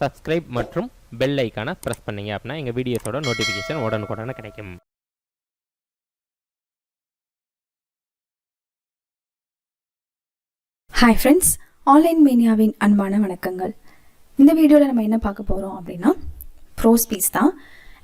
Subscribe மற்றும் bell ஐக்கானை press பண்ணிங்க அப்படின்னா எங்கள் வீடியோஸோட நோட்டிஃபிகேஷன் உடனுக்குடனே கிடைக்கும். ஹாய் ஃப்ரெண்ட்ஸ், ஆன்லைன் மீடியாவின் அன்பான வணக்கங்கள். இந்த வீடியோவில் நம்ம என்ன பார்க்க போகிறோம் அப்படின்னா ப்ரோஸ் பீஸ் தான்.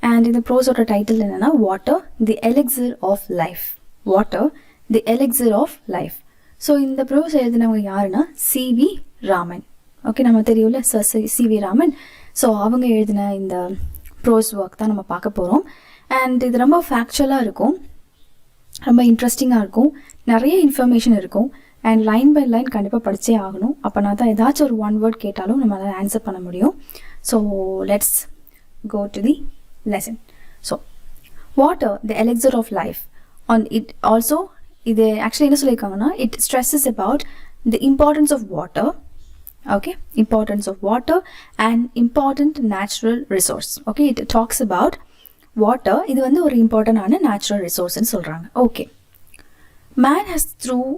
அண்ட் இந்த ப்ரோஸோட டைட்டில் என்னென்னா water the elixir of life. Water the elixir of life. So இந்த ப்ரோஸ் எழுதினவங்க யாருன்னா C.V.Raman. ஓகே, நம்ம தெரியும்ல சார் C.V.Raman. ஸோ அவங்க எழுதின இந்த ப்ரோஸ் ஒர்க் தான் நம்ம பார்க்க போகிறோம். அண்ட் இது ரொம்ப ஃபேக்சுவலாக இருக்கும், ரொம்ப இன்ட்ரெஸ்டிங்காக இருக்கும், நிறைய இன்ஃபர்மேஷன் இருக்கும். அண்ட் லைன் பை லைன் கண்டிப்பாக படித்தே ஆகணும். அப்போனா தான் ஏதாச்சும் ஒரு ஒன் வேர்ட் கேட்டாலும் நம்மளால் ஆன்சர் பண்ண முடியும். So let's go to the lesson. So water the elixir of life. On it also இது ஆக்சுவலி என்ன சொல்லியிருக்காங்கன்னா, it stresses about the importance of water. Okay, importance of water and important natural resource. Okay, it talks about water. இது வந்து ஒரு இம்பார்ட்டன்டான natural resource ன்னு சொல்றாங்க. Okay, man has through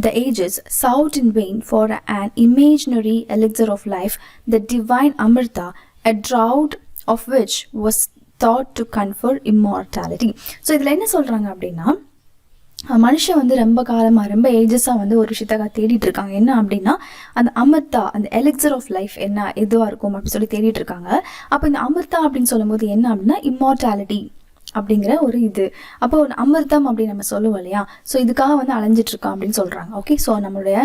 the ages sought in vain for an imaginary elixir of life, the divine amrita, a draught of which was thought to confer immortality. So இதில் என்ன சொல்றாங்க அப்படின்னா, மனுஷன் வந்து ரொம்ப காலமாக ரொம்ப ஏஜஸாக வந்து ஒரு விஷயத்தாக தேடிட்டு இருக்காங்க. என்ன அப்படின்னா, அந்த அமிர்தா, அந்த எலிக்சர் ஆஃப் லைஃப் என்ன எதுவாக இருக்கும் அப்படின்னு சொல்லி தேடிட்டு இருக்காங்க. அப்போ இந்த அமிர்தா அப்படின்னு சொல்லும் போது என்ன அப்படின்னா இம்மார்டாலிட்டி அப்படிங்கிற ஒரு இது. அப்போ ஒரு அமிர்தம் அப்படின்னு நம்ம சொல்லுவோம் இல்லையா, ஸோ இதுக்காக வந்து அலைஞ்சிட்டு இருக்கோம் அப்படின்னு சொல்கிறாங்க. ஓகே, ஸோ நம்மளுடைய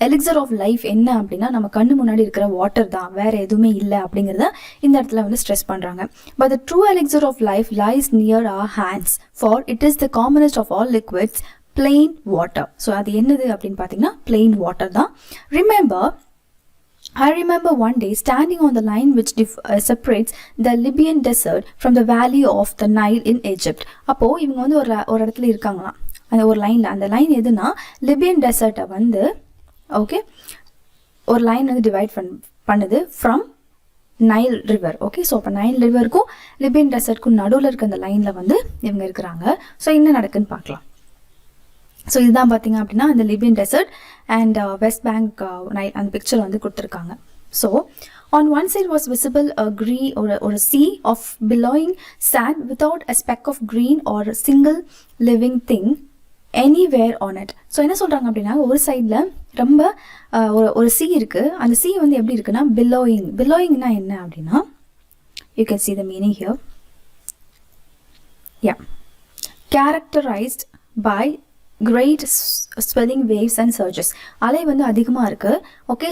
எலிக்சர் ஆஃப் லைஃப் என்ன அப்படின்னா நம்ம கண்ணு முன்னாடி இருக்கிற வாட்டர் தான், வேற எதுவுமே இல்லை அப்படிங்கிறத இந்த இடத்துல வந்து ஸ்ட்ரெஸ் பண்ணுறாங்க. But the true elixir of life lies near our hands, for it is the commonest of all liquids, plain water. So அது என்னது அப்படின்னு பார்த்தீங்கன்னா plain water தான். I remember one day standing on the line which separates the Libyan desert from the valley of the Nile in Egypt. அப்போ இவங்க வந்து ஒரு இடத்துல இருக்காங்களாம், அந்த ஒரு லைன்ல. அந்த லைன் எதுனா லிபியன் டெசர்ட்டை வந்து ஓகே ஒரு லைன் வந்து டிவைட் பண்ணுது from Nile river. Okay, so அப்போ நைல் ரிவருக்கும் லிபியன் டெசர்ட்க்கும் நடுவில் இருக்க அந்த லைனில் வந்து இவங்க இருக்கிறாங்க. ஸோ என்ன நடக்குன்னு பார்க்கலாம். ஸோ இதுதான் பார்த்தீங்க அப்படின்னா அந்த Libyan desert and West Bank அந்த பிக்சர் வந்து கொடுத்துருக்காங்க. So on one side was visible a green or a sea of billowing sand without a speck of green or a single living thing anywhere on it. So என்ன சொல்கிறாங்க அப்படின்னா, ஒரு சைடில் ரொம்ப ஒரு sea இருக்குது. அந்த sea வந்து எப்படி இருக்குன்னா பில்லோயிங்னா என்ன அப்படின்னா, you can see the meaning here. Yeah, characterized by great swelling waves and surges. அலை வந்து அதிகமாக இருக்குது. Okay,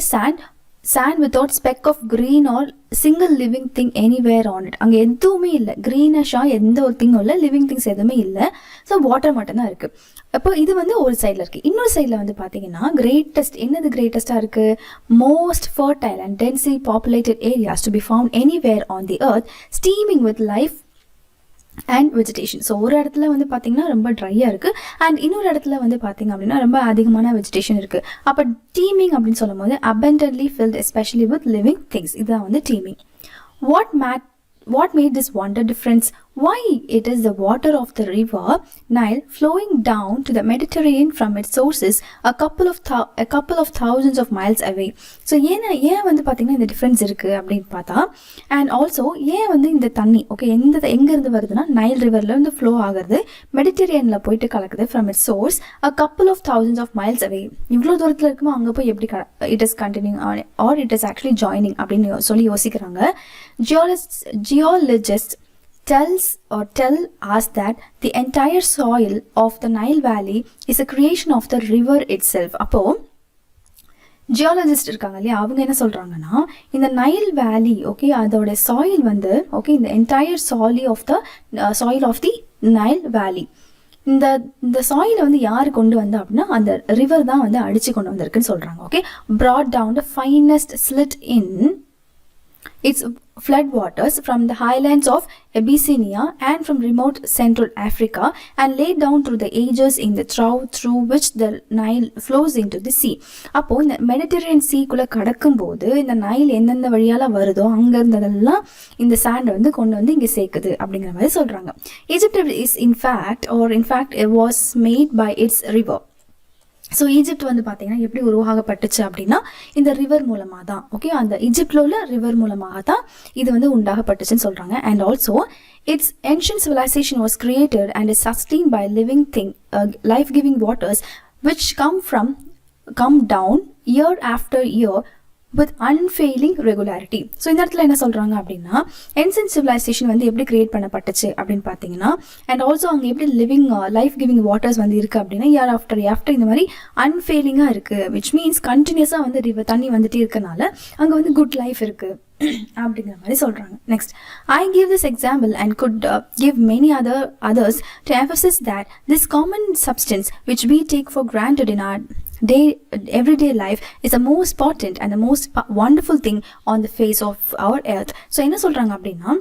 sand without speck of green or single living thing anywhere on it. அங்கே எதுவுமே இல்லை, க்ரீனிஷாக எந்த ஒரு திங்கும் இல்லை, லிவிங் திங்ஸ் எதுவுமே இல்லை. ஸோ வாட்டர் மட்டும்தான் இருக்குது. அப்போ இது வந்து ஒரு சைடில் இருக்குது. இன்னொரு சைடில் வந்து பார்த்தீங்கன்னா கிரேட்டஸ்ட் என்னது கிரேட்டஸ்ட்டாக இருக்குது, most fertile and densely populated areas to be found anywhere on the earth, steaming with life and vegetation. So ஒரு இடத்துல வந்து பார்த்தீங்கன்னா ரொம்ப ட்ரையாக இருக்குது, அண்ட் இன்னொரு இடத்துல வந்து பார்த்தீங்க அப்படின்னா ரொம்ப அதிகமான வெஜிடேஷன் இருக்குது. அப்போ டீமிங் அப்படின்னு சொல்லும் போது abundantly filled especially with living things. இதுதான் வந்து teaming. What made this wonder difference? Why it is the water of the river Nile flowing down to the Mediterranean from its sources a couple of thousands of miles away. So ஏன் வந்து பார்த்தீங்கன்னா இந்த difference இருக்குது அப்படின்னு பார்த்தா, and also ஏன் வந்து இந்த தண்ணி ஓகே எங்கேருந்து வருதுன்னா நைல் ரிவரில் வந்து ஃப்ளோ ஆகுறது, மெடிட்டரேனியனில் போயிட்டு கலக்குது from its source a couple of thousands of miles away. இவ்வளோ தூரத்தில் இருக்குமோ அங்கே போய் எப்படி it is continue R it is actually joining அப்படின்னு சொல்லி யோசிக்கிறாங்க. Geologists tell us that the entire soil of the Nile Valley is a creation of the river itself. அப்போ ஜியாலஜிஸ்ட் இருக்காங்க இல்லையா, அவங்க என்ன சொல்றாங்கன்னா இந்த நைல் வேலி ஓகே அதோட சாயில் வந்து ஓகே இந்த entire soil of the Nile valley, இந்த சாயிலை வந்து யார் கொண்டு வந்தா அப்படின்னா அந்த ரிவர் தான் வந்து அடிச்சு கொண்டு வந்திருக்குன்னு சொல்றாங்க. Okay, brought down the finest slit in its floodwaters from the highlands of Abyssinia and from remote Central Africa and laid down through the ages in the trough through which the Nile flows into the sea. அப்போ இந்த Mediterranean சீக்குள்ளே கடக்கும்போது இந்த Nile எந்தெந்த வழியால் வருதோ அங்கே இருந்ததெல்லாம் இந்த சாண்டை வந்து கொண்டு வந்து இங்கே சேர்க்குது அப்படிங்கிற மாதிரி சொல்கிறாங்க. Egypt is in fact it was made by its river. So Egypt வந்து பார்த்தீங்கன்னா எப்படி உருவாகப்பட்டுச்சு அப்படின்னா இந்த ரிவர் மூலமாக தான். ஓகே, அந்த ஈஜிப்டில் உள்ள ரிவர் மூலமாக தான் இது வந்து உண்டாகப்பட்டுச்சுன்னு சொல்கிறாங்க. And also its ancient civilization was created and is sustained by living thing, life-giving waters which come down year after year with unfailing regularity. So இந்த இடத்துல என்ன சொல்கிறாங்க அப்படின்னா ancient civilization வந்து எப்படி கிரியேட் பண்ணப்பட்டுச்சு அப்படின்னு பார்த்தீங்கன்னா அண்ட் ஆல்சோ அங்கே எப்படி லிவிங் லைஃப் கிவிங் வாட்டர்ஸ் வந்து இருக்குது அப்படின்னா இயர் ஆஃப்டர் இந்த மாதிரி அன்ஃபெயிலிங்காக இருக்குது, விச் மீன்ஸ் கண்டினியூஸாக வந்து தண்ணி வந்துட்டே இருக்கனால அங்கே வந்து குட் லைஃப் இருக்குது அப்படிங்கிற மாதிரி சொல்கிறாங்க. Next, I give this example and good give many others to emphasize that this common substance which we take for granted in our everyday life is the most potent and the most wonderful thing on the face of our earth. So என்ன சொல்கிறாங்க அப்படின்னா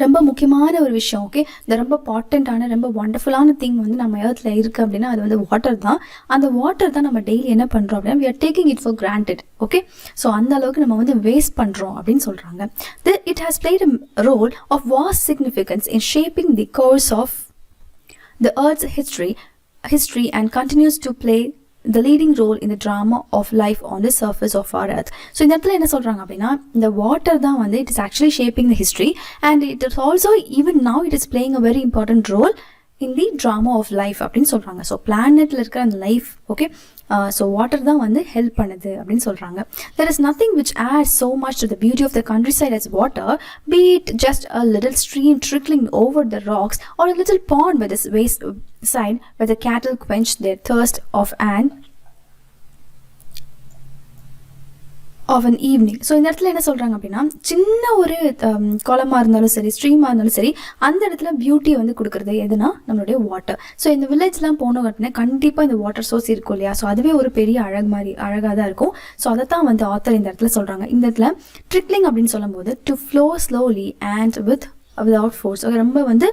ரொம்ப முக்கியமான ஒரு விஷயம். Okay, இந்த ரொம்ப பாட்டண்டான ரொம்ப வண்டர்ஃபுல்லான திங் வந்து நம்ம எர்த்தில் இருக்குது அப்படின்னா அது வந்து வாட்டர் தான். அந்த வாட்டர் தான் நம்ம டெய்லி என்ன பண்ணுறோம் அப்படின்னா we are taking it for granted. Okay, so அந்த அளவுக்கு நம்ம வந்து வேஸ்ட் பண்ணுறோம் அப்படின்னு சொல்கிறாங்க. It has played a role of vast significance in shaping the course of the earth's history and continues to play the leading role in the drama of life on the surface of our earth. So இந்த இடத்துல என்ன சொல்றாங்க அப்படின்னா இந்த water தான் வந்து it is actually shaping the history and it is also even now it is playing a very important role in the drama of life அப்படின்னு சொல்றாங்க. ஸோ பிளானெட்ல இருக்கிற அந்த லைஃப், ஓகே, ஸோ வாட்டர் தான் வந்து ஹெல்ப் பண்ணுது அப்படின்னு சொல்றாங்க. There is nothing which adds so much to the beauty of the countryside as water, be it just a little stream trickling over the rocks or a little pond by the wayside where the cattle quench their thirst of an evening. So இந்த இடத்துல என்ன சொல்கிறாங்க அப்படின்னா சின்ன ஒரு குளமாக இருந்தாலும் சரி ஸ்ட்ரீமாக இருந்தாலும் சரி அந்த இடத்துல பியூட்டியை வந்து கொடுக்குறது எதுனா நம்மளுடைய வாட்டர். ஸோ இந்த வில்லேஜ்லாம் போனோம் அப்படின்னா கண்டிப்பாக இந்த வாட்டர் சோர்ஸ் இருக்கும் இல்லையா, ஸோ அதுவே ஒரு பெரிய அழகாக தான் இருக்கும். ஸோ அதை தான் வந்து ஆத்தர் இந்த இடத்துல சொல்கிறாங்க. இந்த இடத்துல ட்ரிக்லிங் அப்படின்னு சொல்லும்போது to flow slowly and without force, ரொம்ப வந்து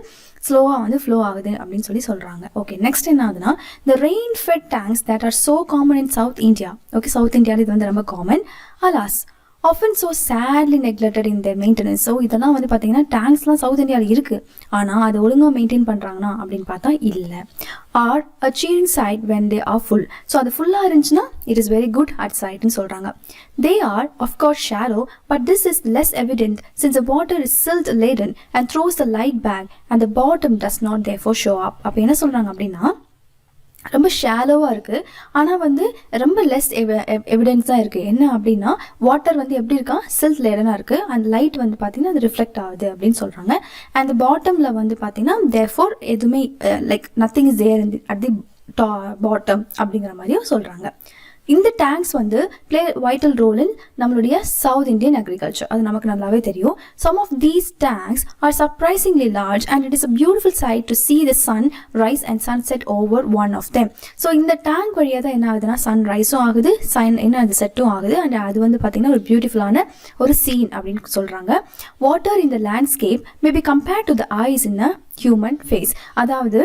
ஸ்லோவாக வந்து ஃப்ளோ ஆகுது அப்படின்னு சொல்கிறாங்க. ஓகே, நெக்ஸ்ட் என்ன ஆகுதுன்னா the rain fed tanks that are so common in South India. Okay, south இந்தியாவில் இது வந்து ரொம்ப common. alas often so sadly neglected in their maintenance. So இதெல்லாம் வந்து பார்த்தீங்கன்னா டேங்க்ஸ்லாம் சவுத் இந்தியாவில் இருக்குது, ஆனால் அதை ஒழுங்காக மெயின்டைன் பண்ணுறாங்கன்னா அப்படின்னு பார்த்தா இல்லை. Or a cheering sight when they are full. So அது ஃபுல்லாக இருந்துச்சுன்னா it is very good at sightன்னு சொல்கிறாங்க. They are of course shallow, but this is less evident since the water is silt laden and throws the light back and the bottom does not therefore show up. அப்போ என்ன சொல்கிறாங்க அப்படின்னா ரொம்ப ஷாலோவாக இருக்குது, ஆனால் வந்து ரொம்ப லெஸ் எவிடன்ஸ் தான் இருக்குது. என்ன அப்படின்னா வாட்டர் வந்து எப்படி இருக்கா, சில்ட் லேடனாக இருக்குது, அந்த லைட் வந்து பார்த்தீங்கன்னா அது ரிஃப்ளெக்ட் ஆகுது அப்படின்னு சொல்கிறாங்க. அண்ட் பாட்டமில் வந்து பார்த்தீங்கன்னா தேர்ஃபோர் எதுவுமே like nothing is there at the bottom அப்படிங்கிற மாதிரியும் சொல்கிறாங்க. இந்த டேங்க்ஸ் வந்து பிளே வைட்டல் ரோல் இன் நம்மளுடைய சவுத் இந்தியன் அக்ரிகல்ச்சர், அது நமக்கு நல்லாவே தெரியும். Some of these tanks are surprisingly large and it is a beautiful sight to see the sun rise and sunset over one of them. So இந்த tank வழியாக தான் என்ன ஆகுதுன்னா சன் ரைஸும் ஆகுது, சன் என்ன அது செட்டும் ஆகுது, அண்ட் அது வந்து பார்த்தீங்கன்னா ஒரு பியூட்டிஃபுல்லான ஒரு சீன் அப்படின்னு சொல்கிறாங்க. Water in the landscape may be compared to the eyes in a human face. அதாவது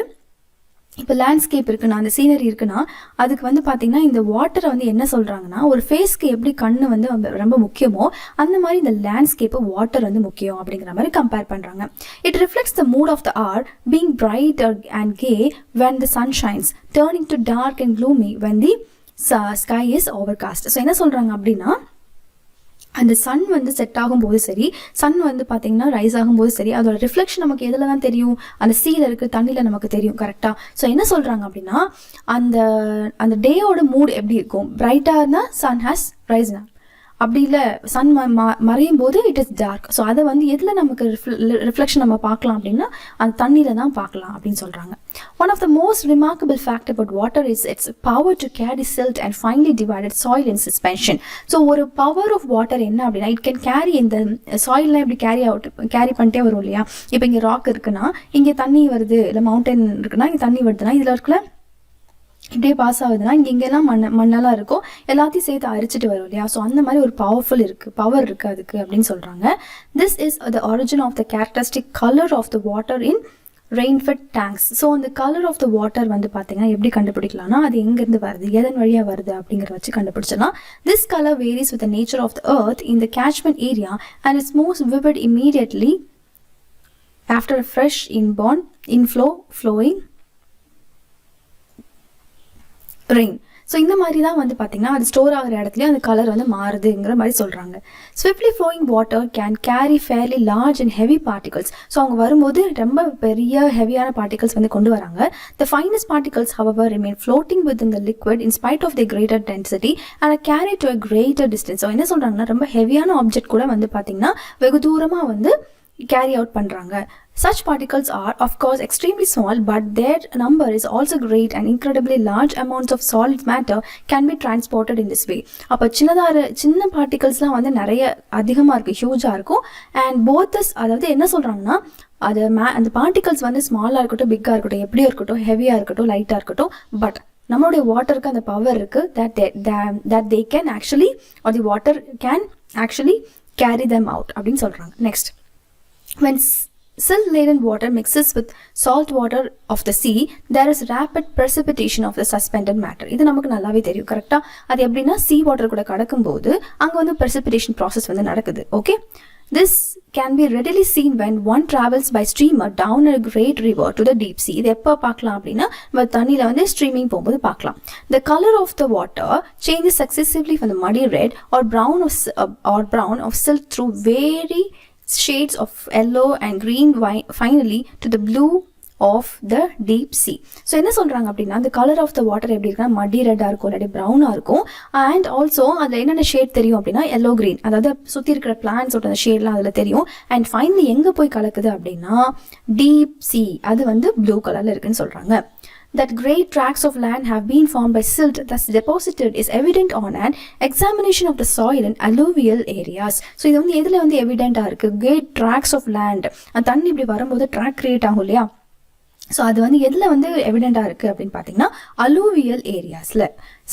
இப்போ லேண்ட்ஸ்கேப் இருக்குன்னா அந்த சீனரி இருக்குன்னா அதுக்கு வந்து பார்த்தீங்கன்னா இந்த வாட்டரை வந்து என்ன சொல்கிறாங்கன்னா ஒரு ஃபேஸ்க்கு எப்படி கண்ணு வந்து ரொம்ப முக்கியமோ அந்த மாதிரி இந்த லேண்ட்ஸ்கேப்பை வாட்டர் வந்து முக்கியம் அப்படிங்கிற மாதிரி கம்பேர் பண்ணுறாங்க. It reflects the mood of the hour being bright and gay when the sun shines, turning to dark and gloomy when the sky is overcast. So என்ன சொல்கிறாங்க அப்படின்னா அந்த சன் வந்து செட் ஆகும்போது சரி, சன் வந்து பார்த்தீங்கன்னா ரைஸ் ஆகும்போது சரி, அதோட ரிஃப்ளெக்ஷன் நமக்கு எதில் தான் தெரியும், அந்த சீல இருக்கிற தண்ணியில் நமக்கு தெரியும் கரெக்டாக. ஸோ என்ன சொல்கிறாங்க அப்படின்னா அந்த டேயோட மூட் எப்படி இருக்கும், பிரைட்டாக இருந்தால் சன் ஹேஸ் ரைஸ்னா, அப்படி இல்லை சன் மறையும் போது இட் இஸ் டார்க். ஸோ அதை வந்து எதில் நமக்கு ரிஃப்ளெக்ஷன் நம்ம பார்க்கலாம் அப்படின்னா அந்த தண்ணியில் தான் பார்க்கலாம் அப்படின்னு சொல்கிறாங்க. One of the most remarkable fact about water is its power to carry silt and finely divided soil in suspension. So ஒரு பவர் ஆஃப் வாட்டர் என்ன அப்படின்னா இட் கேன் கேரி இந்த சாயில்லாம் இப்படி கேரி பண்ணிட்டே வரும் இல்லையா. இப்போ இங்கே ராக் இருக்குன்னா இங்கே தண்ணி வருது, இல்லை மவுண்டன் இருக்குன்னா இங்கே தண்ணி வருதுன்னா இதில் இருக்குல்ல இப்படியே பாஸ் ஆகுதுன்னா இங்கெல்லாம் மண்ணெல்லாம் இருக்கும், எல்லாத்தையும் சேர்த்து அரிச்சிட்டு வரும் இல்லையா. ஸோ அந்த மாதிரி ஒரு பவர் இருக்குது அதுக்கு அப்படின்னு சொல்கிறாங்க. This is the origin of the characteristic colour of the water in rainfed tanks. So அந்த கலர் ஆஃப் த வாட்டர் வந்து பார்த்தீங்கன்னா எப்படி கண்டுபிடிக்கலாம்னா அது எங்கேருந்து வருது, எதன் வழியாக வருது அப்படிங்கிற வச்சு கண்டுபிடிச்சலாம். This colour varies with the nature of the earth in the catchment area and it's most vivid immediately after a fresh flowing rain. So இந்த மாதிரி தான் வந்து பார்த்தீங்கன்னா அது ஸ்டோர் ஆகிற இடத்துலையும் அந்த கலர் வந்து மாறுதுங்கிற மாதிரி சொல்கிறாங்க. Swiftly flowing water can carry fairly large and heavy particles. So அவங்க வரும்போது ரொம்ப பெரிய ஹெவியான பார்ட்டிகல்ஸ் வந்து கொண்டு வராங்க. The finest particles however remain floating within the liquid in spite of their greater density and are carried to a greater distance. So என்ன சொல்கிறாங்கன்னா ரொம்ப ஹெவியான ஆப்ஜெக்ட் கூட வந்து பார்த்தீங்கன்னா வெகு தூரமாக வந்து carry out பண்றாங்க. Such particles are of course extremely small, but their number is also great and incredibly large amounts of solid matter can be transported in this way. அப்ப சின்ன பார்ட்டிகல்ஸ்லாம் வந்து நிறைய அதிகமா இருக்கு, ஹியூஜா இருக்கும். அண்ட் போத் அதாவது என்ன சொல்றாங்கன்னா அது அந்த பார்ட்டிகல்ஸ் வந்து ஸ்மாலா இருக்கட்டும், பிக்கா இருக்கட்டும், எப்படியோ இருக்கட்டும், ஹெவியா இருக்கட்டும், லைட்டா இருக்கட்டும், பட் நம்மளுடைய வாட்டருக்கு அந்த பவர் இருக்கு that they can actually or the water can actually carry them out அப்படின்னு சொல்றாங்க. Next, when silt-laden water mixes with salt water of the sea, there is rapid precipitation of the suspended matter. இது நமக்கு நல்லாவே தெரியும், கரெக்டா? அது எப்படின்னா sea water கூட கடக்கும்போது அங்க வந்து precipitation process வந்து நடக்குது. Okay, this can be readily seen when one travels by steamer down a great river to the deep sea. இது எப்போ பார்க்கலாம் அப்படின்னா நம்ம தண்ணியில் வந்து ஸ்ட்ரீமிங் போகும்போது பார்க்கலாம். The color of the water changes successively from the muddy red or brown of silt through very shades of yellow and green finally to the blue of the deep sea. So என்ன சொல்கிறாங்க அப்படின்னா the color of the water எப்படி இருக்குன்னா மடி ரெட்டாக இருக்கும், இல்லாட்டி ப்ரௌனாக இருக்கும். அண்ட் ஆல்சோ அதில் என்னென்ன ஷேட் தெரியும் அப்படின்னா yellow green, அதாவது சுற்றி இருக்கிற பிளான்ஸோட அந்த ஷேட்லாம் அதில் தெரியும். அண்ட் ஃபைனலி எங்கே போய் கலக்குது அப்படின்னா deep sea, அது வந்து ப்ளூ கலரில் இருக்குன்னு சொல்கிறாங்க. That great tracts of land have been formed by silt thus deposited is evident on an examination of the soil in alluvial areas. So இது வந்து எதில் வந்து எவிடென்ட்டாக இருக்குது? great tracts of land, அந்த தண்ணி இப்படி வரும்போது ட்ராக் கிரியேட் ஆகும் இல்லையா? ஸோ அது வந்து எதில் வந்து எவிடென்ட்டாக இருக்குது அப்படின்னு பார்த்தீங்கன்னா alluvial areasல.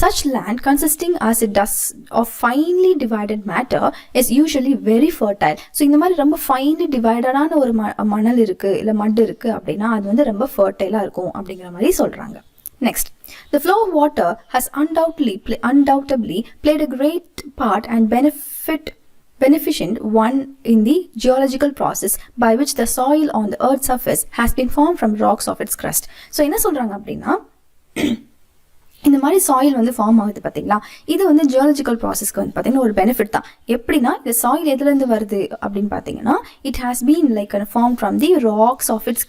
Such land consisting as it does of finely divided matter is usually very fertile. So இந்த மாதிரி ரொம்ப ஃபைன்லி டிவைடடான ஒரு மணல் இருக்குது இல்லை மட் இருக்குது அப்படின்னா அது வந்து ரொம்ப ஃபர்டைலாக இருக்கும் அப்படிங்கிற மாதிரி சொல்கிறாங்க. Next, the flow of water has undoubtedly played a great part and beneficent one in the geological process by which the soil on the earth's surface has been formed from rocks of its crust. So என்ன சொல்கிறாங்க அப்படின்னா இந்த மாதிரி soil வந்து form ஆகுது பார்த்தீங்களா, இது வந்து ஜியாலஜிக்கல் ப்ராசஸ்க்கு வந்து பார்த்தீங்கன்னா ஒரு பெனிஃபிட் தான். எப்படின்னா இந்த சாயில் எதுலேருந்து வருது அப்படின்னு பார்த்தீங்கன்னா it has been like form from the rocks of its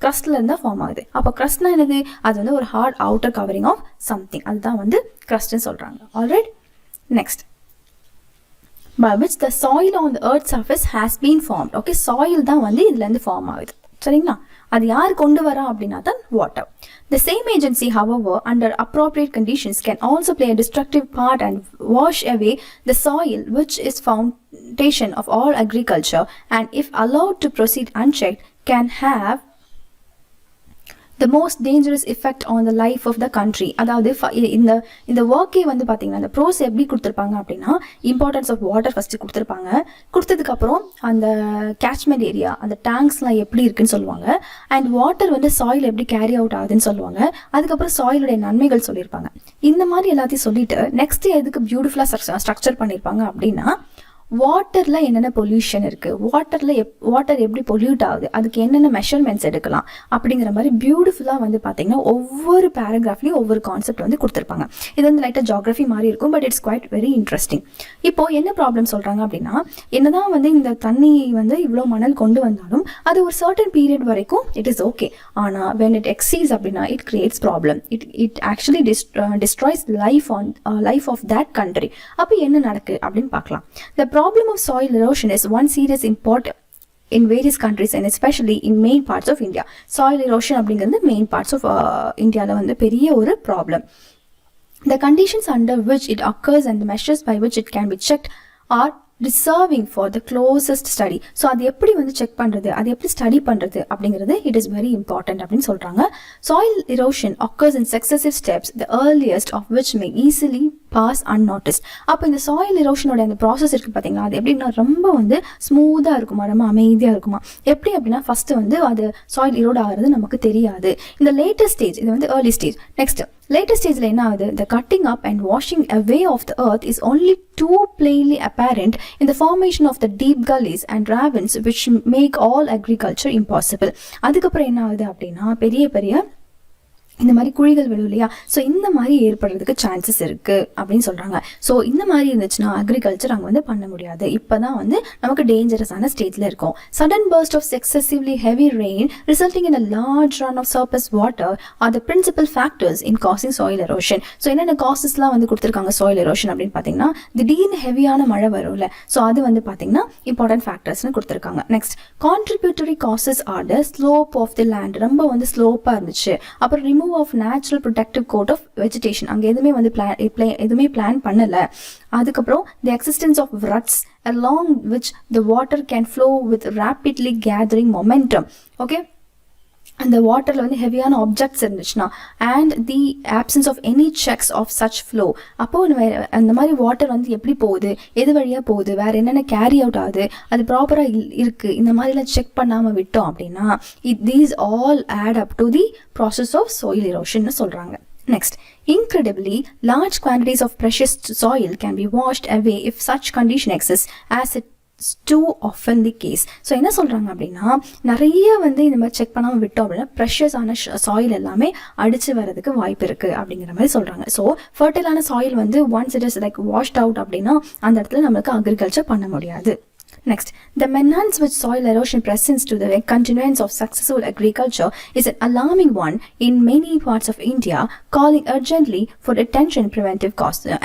க்ரஸ்ட்லேருந்து தான் ஃபார்ம் ஆகுது. அப்போ க்ரஸ்ட்னா என்னது? அது வந்து ஒரு hard outer covering of something, அதுதான் வந்து க்ரஸ்ட்னு சொல்கிறாங்க. Alright, next, by which the soil on the earth's surface has been formed. Okay, soil தான் வந்து இதுலேருந்து ஃபார்ம் ஆகுது, சரிங்களா? அது யார் கொண்டு வரா அப்படின்னா தான் water. The same agency, however, under appropriate conditions can also play a destructive part and wash away the soil, which is foundation of all agriculture, and if allowed to proceed unchecked can have the most dangerous effect on the life of the country. அதாவது இந்த ஒர்க்கே வந்து பார்த்தீங்கன்னா இந்த pros எப்படி கொடுத்துருப்பாங்க அப்படின்னா importance of water first கொடுத்துருப்பாங்க. கொடுத்ததுக்கப்புறம் அந்த கேட்ச்மெண்ட் ஏரியா, அந்த டேங்க்ஸ்லாம் எப்படி இருக்குன்னு சொல்லுவாங்க. அண்ட் வாட்டர் வந்து சாயில் எப்படி கேரி அவுட் ஆகுதுன்னு சொல்லுவாங்க. அதுக்கப்புறம் சாயிலுடைய நன்மைகள் சொல்லியிருப்பாங்க. இந்த மாதிரி எல்லாத்தையும் சொல்லிட்டு நெக்ஸ்ட் எதுக்கு பியூட்டிஃபுல்லாக ஸ்ட்ரக்சர் பண்ணியிருப்பாங்க அப்படின்னா வாட்டரில் என்னென்ன பொல்யூஷன் இருக்குது, வாட்டர் எப்படி பொல்யூட் ஆகுது, அதுக்கு என்னென்ன மெஷர்மெண்ட்ஸ் எடுக்கலாம் அப்படிங்கிற மாதிரி பியூட்டிஃபுல்லாக வந்து பார்த்தீங்கன்னா ஒவ்வொரு பேராகிராஃப்லையும் ஒவ்வொரு கான்செப்ட் வந்து கொடுத்துருப்பாங்க. இது வந்து லைட்டாக ஜியாகிரஃபி மாதிரி இருக்கும், but it's quite very interesting. இப்போது என்ன ப்ராப்ளம் சொல்கிறாங்க அப்படின்னா என்னதான் வந்து இந்த தண்ணி வந்து இவ்வளோ மணல் கொண்டு வந்தாலும் அது ஒரு சர்டன் பீரியட் வரைக்கும் இட் இஸ் ஓகே. ஆனால் when it exceeds அப்படின்னா it creates problem. It actually destroys life of that country. அப்போ என்ன நடக்கு அப்படின்னு பார்க்கலாம். The problem of soil erosion is one serious import in various countries and especially in main parts of India. Soil erosion அப்படிங்கிறது main parts of Indiaல வந்து பெரிய ஒரு problem. The conditions under which it occurs and the measures by which it can be checked are reserving for the closest study. So அது எப்படி வந்து check பண்ணுறது, அது எப்படி ஸ்டடி பண்ணுறது அப்படிங்கிறது இட் இஸ் வெரி இம்பார்ட்டன்ட் அப்படின்னு சொல்கிறாங்க. Soil erosion occurs in successive steps, the earliest of which may easily pass unnoticed. அப்போ இந்த சாயில் erosionோட அந்த ப்ராசஸ் இருக்குது பார்த்தீங்களா, அது எப்படின்னா ரொம்ப வந்து ஸ்மூத்தாக இருக்குமா, ரொம்ப அமைதியாக இருக்குமா. எப்படி அப்படின்னா ஃபஸ்ட்டு வந்து அது சாயில் eroded ஆகிறது நமக்கு தெரியாது. இந்த லேட்டஸ்ட் ஸ்டேஜ் இது வந்து ஏர்லி ஸ்டேஜ். நெக்ஸ்ட் லேட்டஸ்ட் ஸ்டேஜில் என்ன ஆகுது, the cutting up and washing away of the earth is only too plainly apparent in the formation of the deep gullies and ravines which make all agriculture impossible. அதுக்கப்புறம் என்ன ஆகுது அப்படின்னா பெரிய பெரிய இந்த மாதிரி குழிகள் விழும் இல்லையா, ஸோ இந்த மாதிரி ஏற்படுறதுக்கு சான்சஸ் இருக்குது அப்படின்னு சொல்கிறாங்க. ஸோ இந்த மாதிரி இருந்துச்சுன்னா அக்ரிகல்ச்சர் அங்கே வந்து பண்ண முடியாது. இப்போ தான் வந்து நமக்கு டேஞ்சரஸான ஸ்டேஜில் இருக்கும். Sudden burst of excessively heavy rain resulting in a large run off surface water are the principal factors in causing soil erosion. So என்னென்ன காசஸ்லாம் வந்து கொடுத்துருக்காங்க சாயில் எரோஷன் அப்படின்னு பார்த்தீங்கன்னா, திடீர்னு ஹெவியான மழை வரும்ல, ஸோ அது வந்து பார்த்தீங்கன்னா இம்பார்ட்டன்ட் ஃபேக்டர்ஸ்னு கொடுத்துருக்காங்க. Next contributory causes are the slope of the land, ரொம்ப வந்து ஸ்லோப்பாக இருந்துச்சு. அப்புறம் remove of natural protective coat of vegetation, அங்கே எதுவுமே வந்து எதுவுமே பிளான் பண்ணல. அதுக்கப்புறம் the existence of ruts along which the water can flow with rapidly gathering momentum. Okay, அந்த வாட்டரில் வந்து ஹெவியான ஆப்ஜெக்ட்ஸ் இருந்துச்சுன்னா and the absence of any checks of such flow, அப்போது அந்த மாதிரி வாட்டர் வந்து எப்படி போகுது, எது வழியாக போகுது, வேறு என்னென்ன கேரி அவுட் ஆகுது, அது ப்ராப்பராக இருக்குது, இந்த மாதிரிலாம் செக் பண்ணாமல் விட்டோம் அப்படின்னா these all add up to the process of soil எரோஷன்னு சொல்கிறாங்க. Next, incredibly large quantities of precious soil can be washed away if such condition exists, as it too often the case. So என்ன சொல்கிறாங்க அப்படின்னா, நிறைய வந்து இந்த மாதிரி check பண்ணாமல் விட்டோம் அப்படின்னா ப்ரெஷஸான சாயில் எல்லாமே அடித்து வரதுக்கு வாய்ப்பு இருக்குது அப்படிங்கிற மாதிரி சொல்கிறாங்க. ஸோ ஃபர்டைலான சாயில் வந்து once it is like washed out அப்படின்னா அந்த இடத்துல நம்மளுக்கு அக்ரிகல்ச்சர் பண்ண முடியாது. Next, the menace which soil erosion presents to the continuance of successful agriculture is an alarming one in many parts of India, calling urgently for attention and preventive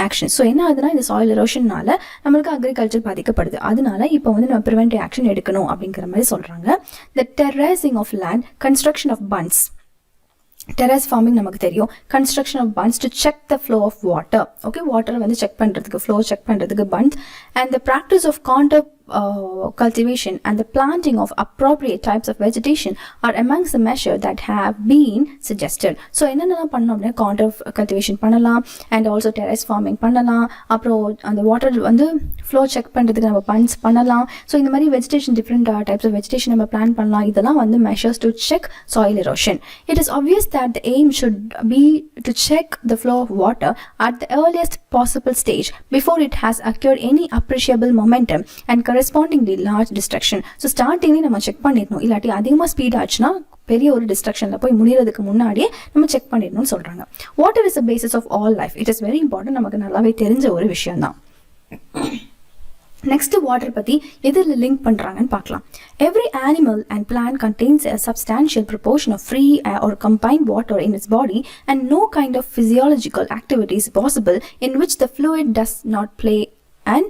action. So என்ன ஆகுதுன்னா, இந்த soil erosionனால நம்மளுக்கு agriculture பாதிக்கப்படுது, அதனால இப்போ வந்து நம்ம preventive action எடுக்கணும் அப்படிங்கிற மாதிரி சொல்கிறாங்க. The terracing of land, construction of bunds. Terrace farming நமக்கு தெரியும். Construction of bunds to check the flow of water. Okay, வாட்டரை வந்து செக் பண்ணுறதுக்கு, ஃப்ளோ செக் பண்ணுறதுக்கு bunds. And the practice of contour cultivation and the planting of appropriate types of vegetation are amongst the measures that have been suggested. So என்னென்னலாம் பண்ணோம் அப்படின்னா, contour cultivation பண்ணலாம், and also terrace farming பண்ணலாம், அப்புறம் அந்த water வந்து flow check பண்ணுறதுக்கு நம்ம பண்ட்ஸ் பண்ணலாம். ஸோ இந்த மாதிரி vegetation, different types of vegetation நம்ம பிளான் பண்ணலாம். இதெல்லாம் வந்து measures to check soil erosion. It is obvious that the aim should be to check the flow of water at the earliest possible stage before it has acquired any appreciable momentum and correspondingly large destruction. So ஸ்டார்டிங்லேயே நம்ம check பண்ணிடணும், இல்லாட்டி அதிகமாக speed ஆச்சுன்னா பெரிய ஒரு டிஸ்ட்ரக்ஷனில் போய் முடிகிறதுக்கு முன்னாடியே நம்ம செக் பண்ணிடணும்னு சொல்கிறாங்க. Water is the basis of all life. It is very important, நமக்கு நல்லாவே தெரிஞ்ச ஒரு விஷயம் தான். நெக்ஸ்ட் வாட்டர் பற்றி எதில் லிங்க் பண்ணுறாங்கன்னு பார்க்கலாம். Every animal and plant contains a substantial proportion of free or combined water in its body, and no kind of physiological activity is possible in which the fluid does not play an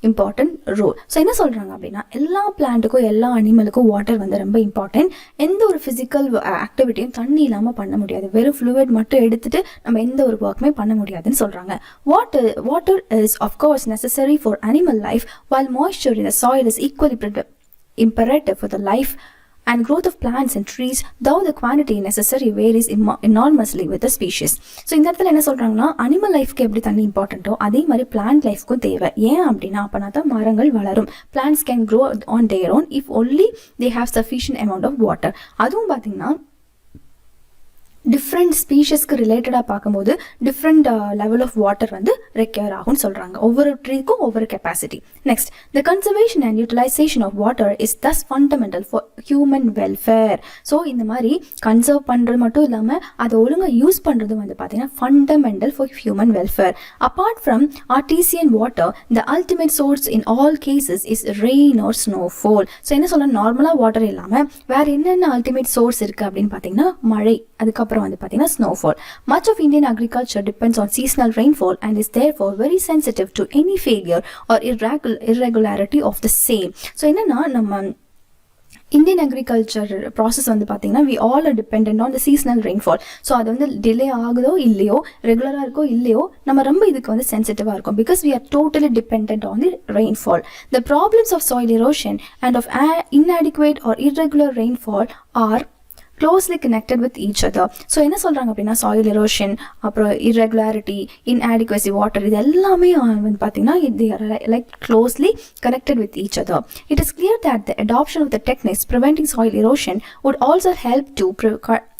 important role. So என்ன சொல்கிறாங்க அப்படின்னா, எல்லா பிளான்ட்டுக்கும் எல்லா அனிமலுக்கும் water வந்து ரொம்ப important. எந்த ஒரு physical ஆக்டிவிட்டியும் தண்ணி இல்லாமல் பண்ண முடியாது. வெறும் ஃப்ளூயிட் மட்டும் எடுத்துகிட்டு நம்ம எந்த ஒரு ஒர்க்குமே பண்ண முடியாதுன்னு சொல்கிறாங்க. Water is of course necessary for animal life, while moisture in the soil is equally imperative for the life and growth of plants and trees, though the quantity necessary varies enormously with the species. So இந்த இடத்துல என்ன சொல்கிறாங்கன்னா, animal லைஃப்க்கு எப்படி தண்ணி இம்பார்ட்டண்ட்டோ அதே மாதிரி plant லைஃப்க்கும் தேவை. ஏன் அப்படின்னா, அப்போனா தான் மரங்கள் வளரும். Plants can grow on their own if only they have sufficient amount of water. அதுவும் பார்த்தீங்கன்னா டிஃப்ரெண்ட் ஸ்பீஷஸ்க்கு ரிலேட்டடாக பார்க்கும்போது டிஃப்ரெண்ட் லெவல் ஆஃப் வாட்டர் வந்து ரெக்யர் ஆகும்னு சொல்கிறாங்க. ஒவ்வொரு ட்ரீக்கும் ஒவ்வொரு capacity. Next, the conservation and utilisation of water is thus fundamental for human welfare. So இந்த மாதிரி கன்சர்வ் பண்ணுறது மட்டும் இல்லாமல் அதை ஒழுங்காக யூஸ் பண்ணுறது வந்து பார்த்தீங்கன்னா fundamental for human welfare. Apart from artesian water, the ultimate source in all cases is rain or snowfall. So என்ன சொல்ல, நார்மலாக வாட்டர் இல்லாமல் வேறு என்னென்ன அல்டிமேட் சோர்ஸ் இருக்குது அப்படின்னு பார்த்தீங்கன்னா மழை, அதுக்கப்புறம் வந்து பார்த்தீங்கன்னா snowfall. Much of Indian agriculture depends on seasonal rainfall and is therefore very sensitive to any failure or irregularity of the same. So என்னன்னா, நம்ம இந்தியன் அக்ரிகல்ச்சர் ப்ராசஸ் வந்து பார்த்தீங்கன்னா we all are depend on the seasonal rainfall. So அது வந்து delay ஆகுதோ இல்லையோ, ரெகுலராக இருக்கோ இல்லையோ, நம்ம ரொம்ப இதுக்கு வந்து சென்சிட்டிவாக இருக்கும். Because we are totally depend on the rainfall. The problems of soil erosion and of inadequate or irregular rainfall are closely connected with each other. So என்ன சொல்கிறாங்க அப்படின்னா, சாயில் எரோஷன், அப்புறம் irregularity, inadequacy water, இது எல்லாமே வந்து பார்த்தீங்கன்னா they are like closely connected with each other. It is clear that the adoption of the techniques preventing soil erosion would also help to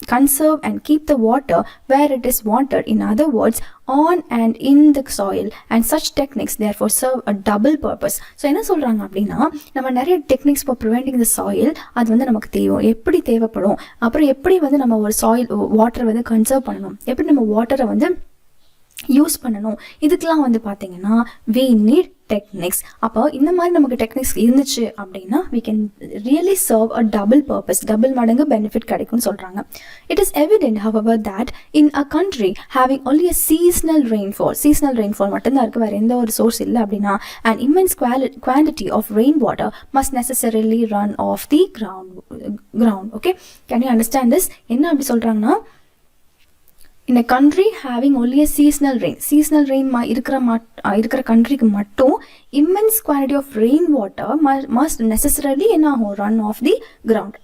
conserve and keep the water where it is wanted, in other words on and in the soil, and such techniques therefore serve a double purpose. So என்ன சொல்கிறாங்க அப்படின்னா, நம்ம நிறைய techniques for preventing the soil அது வந்து நமக்கு எப்படி தேவைப்படும், அப்புறம் எப்படி வந்து நம்ம ஒரு சாயில் வாட்டரை வந்து கன்சர்வ் பண்ணணும், எப்படி நம்ம வாட்டரை வந்து யூஸ் பண்ணணும், இதுக்கெலாம் வந்து பார்த்தீங்கன்னா we need techniques. அப்போ இந்த மாதிரி நமக்கு டெக்னிக்ஸ் இருந்துச்சு அப்படின்னா we can really serve a double purpose, double மடங்கு பெனிஃபிட் கிடைக்கும்னு சொல்கிறாங்க. It is evident however that in a country having only a seasonal rainfall மட்டும்தான் இருக்குது, வேறு எந்த ஒரு சோர்ஸ் இல்லை அப்படின்னா an immense quantity of rainwater must necessarily run off the ground. Okay, can you understand this? என்ன அப்படி சொல்கிறாங்கன்னா, in a country having only a seasonal rain இருக்கிற கண்ட்ரிக்கு மட்டும் immense quantity of rainwater must necessarily run off the ground.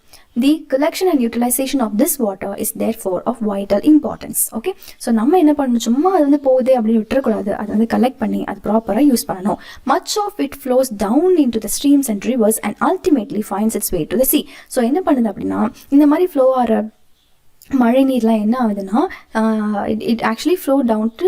The collection and utilization of this water is therefore of vital importance. Okay, so நம்ம என்ன பண்ணணும், சும்மா அது வந்து போகுது அப்படின்னு விட்டுறக்கூடாது, அது வந்து கலெக்ட் பண்ணி அது ப்ராப்பராக யூஸ் பண்ணணும். Much of it flows down into the streams and rivers and ultimately finds its way to the sea. So என்ன பண்ணுது அப்படின்னா, இந்த மாதிரி ஃப்ளோ ஆகிற மழை நீர்லாம் என்ன ஆகுதுன்னா it actually flow down to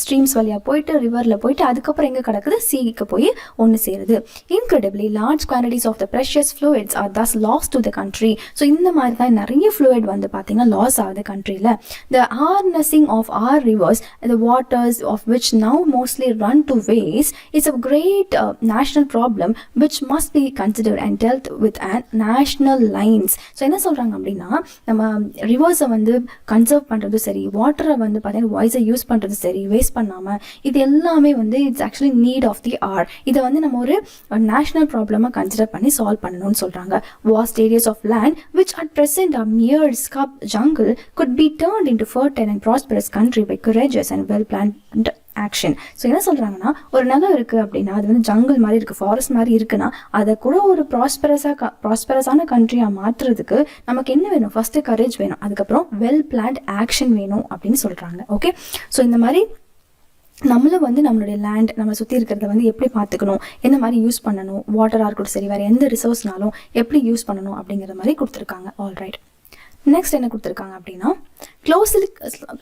streams வழியாக போயிட்டு ரிவரில் போயிட்டு அதுக்கப்புறம் எங்கே கிடக்குது, சீக்கு போய் ஒன்று சேருது. Incredibly large quantities of the precious fluids are thus lost to the country. So இந்த மாதிரி தான் நிறைய ஃப்ளூயிட் வந்து பார்த்தீங்கன்னா லாஸ் ஆகுது கண்ட்ரியில். The harnessing of our rivers, the waters of which now mostly run to waste is a great national problem which must be considered and dealt with and national lines. So என்ன சொல்கிறாங்க அப்படின்னா, நம்ம ரிவர்ஸை வந்து conserve பண்ணுறது சரி, வாட்டரை வந்து பார்த்தீங்கன்னா வாய்ஸை யூஸ் பண்ணுறது சரி, வேஸ்ட் பண்ணாமல், இது எல்லாமே வந்து it's actually need of the hour. இதை வந்து நம்ம ஒரு நேஷனல் ப்ராப்ளமாக கன்சிடர் பண்ணி சால்வ் பண்ணணும்னு சொல்கிறாங்க. Vast areas of land which at present are mere scrub jungle could be turned into fertile and prosperous country by courageous and well planned action. So என்ன சொல்கிறாங்கன்னா, ஒரு நிலம் இருக்குது அப்படின்னா அது வந்து ஜங்கிள் மாதிரி இருக்குது, ஃபாரஸ்ட் மாதிரி இருக்குன்னா அதை கூட ஒரு ப்ராஸ்பரஸான கண்ட்ரியாக மாற்றுறதுக்கு நமக்கு என்ன வேணும், ஃபஸ்ட்டு கரேஜ் வேணும், அதுக்கப்புறம் வெல் பிளான்ட் ஆக்ஷன் வேணும் அப்படின்னு சொல்கிறாங்க. ஓகே, ஸோ இந்த மாதிரி நம்மளும் வந்து நம்மளுடைய லேண்ட் நம்ம சுற்றி இருக்கிறத வந்து எப்படி பார்த்துக்கணும், என்ன மாதிரி யூஸ் பண்ணணும், வாட்டராக இருக்கட்டும் சரி, வேறு எந்த ரிசோர்ஸ்னாலும் எப்படி யூஸ் பண்ணணும் அப்படிங்கிற மாதிரி கொடுத்துருக்காங்க. ஆல்ரைட், நெக்ஸ்ட் என்ன கொடுத்துருக்காங்க அப்படின்னா,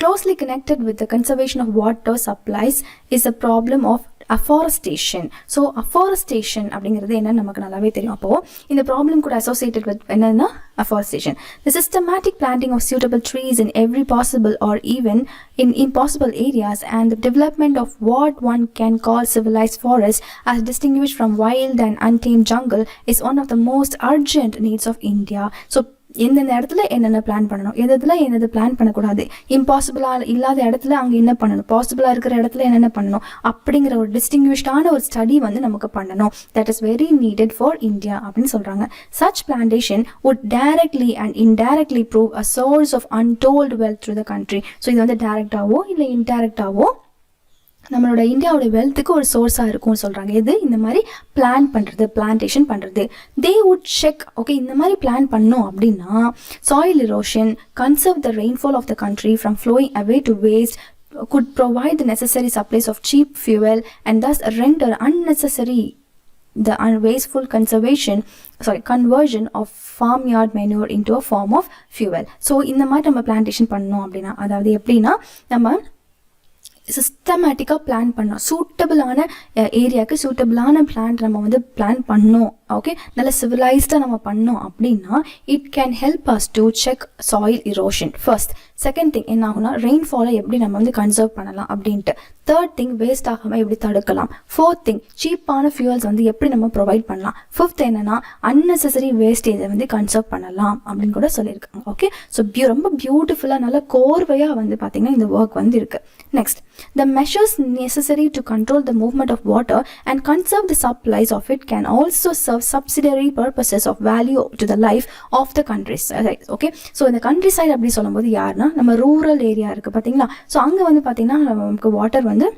closely connected with the conservation of water supplies is a problem of afforestation. So afforestation அப்படிங்கிறது என்னன்னு நமக்கு நல்லாவே தெரியும். அப்போது இந்த ப்ராப்ளம் கூட associated with என்னன்னா afforestation, the systematic planting of suitable trees in every possible or even in impossible areas, and the development of what one can call civilized forest as distinguished from wild and untamed jungle is one of the most urgent needs of India. So எந்தெந்த இடத்துல என்னென்ன plan பண்ணணும், என்னது plan பண்ணக்கூடாது, இம்பாசிபிளாக இல்லாத இடத்துல அங்கே என்ன பண்ணணும், பாசிபிளாக இருக்கிற இடத்துல என்னென்ன பண்ணணும் அப்படிங்கிற ஒரு டிஸ்டிங்விஷ்டான ஒரு ஸ்டடி வந்து நமக்கு பண்ணணும். That is very needed for India அப்படின்னு சொல்கிறாங்க. Such plantation would directly and indirectly prove a source of untold wealth to the country. So இது வந்து டைரக்டாவோ இல்லை இன்டைரக்டாவோ நம்மளோட இந்தியாவோட வெல்த்துக்கு ஒரு சோர்ஸாக இருக்கும்னு சொல்கிறாங்க. எது இந்த மாதிரி பிளான் பண்ணுறது, பிளான்டேஷன் பண்ணுறது. தே வுட் செக், ஓகே இந்த மாதிரி பிளான் பண்ணோம் அப்படின்னா soil erosion, conserve the rainfall of the country from flowing away to waste, could provide the necessary supplies of cheap fuel and thus render unnecessary the unwasteful conversion of farmyard manure into a form of fuel. So இந்த மாதிரி நம்ம plantation பண்ணோம் அப்படின்னா, அதாவது எப்படின்னா நம்ம சிஸ்டமேட்டிக்காக plan பண்ணோம், சூட்டபிளான ஏரியாவுக்கு சூட்டபிளான பிளான்ட் நம்ம வந்து பிளான் பண்ணோம். ஓகே, நல்ல சிவிலைஸ்டாக நம்ம பண்ணோம் அப்படின்னா it can help us to check soil இரோஷன் first. Second thing என்ன ஆகுனா, ரெயின்ஃபாலை எப்படி நம்ம வந்து கன்சர்வ் பண்ணலாம் அப்படின்ட்டு. தேர்ட் திங், வேஸ்ட் ஆகாமல் எப்படி தடுக்கலாம். ஃபோர்த் திங், சீப்பான ஃபியூல்ஸ் வந்து எப்படி நம்ம ப்ரொவைட் பண்ணலாம். ஃபிஃப்த் என்னன்னா, அன்னெசரி வேஸ்டேஜை வந்து கன்சர்வ் பண்ணலாம் அப்படின்னு கூட சொல்லியிருக்காங்க. ஓகே, ஸோ ரொம்ப பியூட்டிஃபுல்லாக நல்ல கோர்வையாக வந்து பார்த்தீங்கன்னா இந்த ஒர்க் வந்து இருக்குது. Next, the measures necessary to control the movement of water and conserve the supplies of it can also serve subsidiary purposes of value to the life of the countryside. Okay, so இந்த countryside அப்படி சொல்லும்போது யாருன்னா நம்ம rural area இருக்குது பார்த்தீங்களா. So அங்கே வந்து பார்த்தீங்கன்னா நமக்கு வாட்டர் வந்து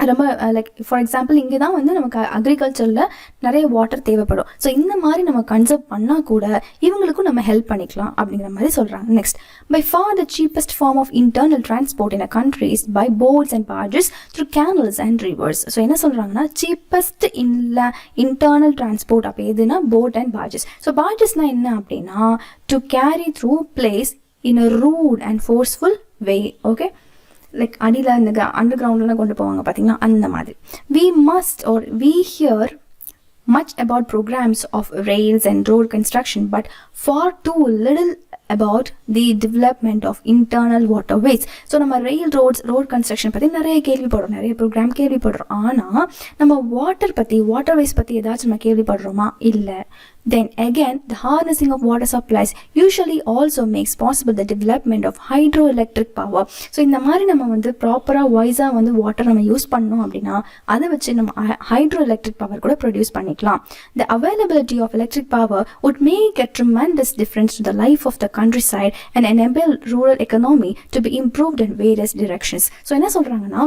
ரொம்ப லைக் ஃபார் எக்ஸாம்பிள் இங்கே தான் வந்து நமக்கு அக்ரிகல்ச்சரில் நிறைய வாட்டர் தேவைப்படும். ஸோ இந்த மாதிரி நம்ம கன்சர்வ் பண்ணால் கூட இவங்களுக்கும் நம்ம ஹெல்ப் பண்ணிக்கலாம் அப்படிங்கிற மாதிரி சொல்கிறாங்க. Next, by for the cheapest form of internal transport in a countries by boats and barges through canals and rivers. So என்ன சொல்கிறாங்கன்னா, சீப்பஸ்ட் இன்டர்னல் டிரான்ஸ்போர்ட் அப்போ எதுனா போட் அண்ட் barges. ஸோ bargesனால் என்ன அப்படின்னா, to carry through place in a rude and forceful way. Okay, like அடியில் இந்த அண்டர் கிரவுண்ட்லாம் கொண்டு போவாங்க பார்த்தீங்கன்னா அந்த மாதிரி. We hear much about programs of rails and road construction, but far too little about the development of internal waterways. So நம்ம road construction பற்றி நிறைய கேள்விப்படுறோம், நிறைய ப்ரோக்ராம் கேள்விப்படுறோம். ஆனால் நம்ம வாட்டர்வேஸ் பற்றி ஏதாச்சும் நம்ம கேள்விப்படுறோமா? இல்லை. Then again, the harnessing of water supplies usually also makes possible the development of hydroelectric power. So இந்த மாதிரி நம்ம வந்து ப்ராப்பராக வைஸாக வந்து வாட்டர் நம்ம யூஸ் பண்ணோம் அப்படின்னா அதை வச்சு நம்ம ஹைட்ரோ எலக்ட்ரிக் பவர் கூட ப்ரொடியூஸ் பண்ணிக்கலாம். The availability of electric power would make a tremendous difference to the life of the countryside and enable rural economy to be improved in various directions. So என்ன சொல்கிறாங்கன்னா,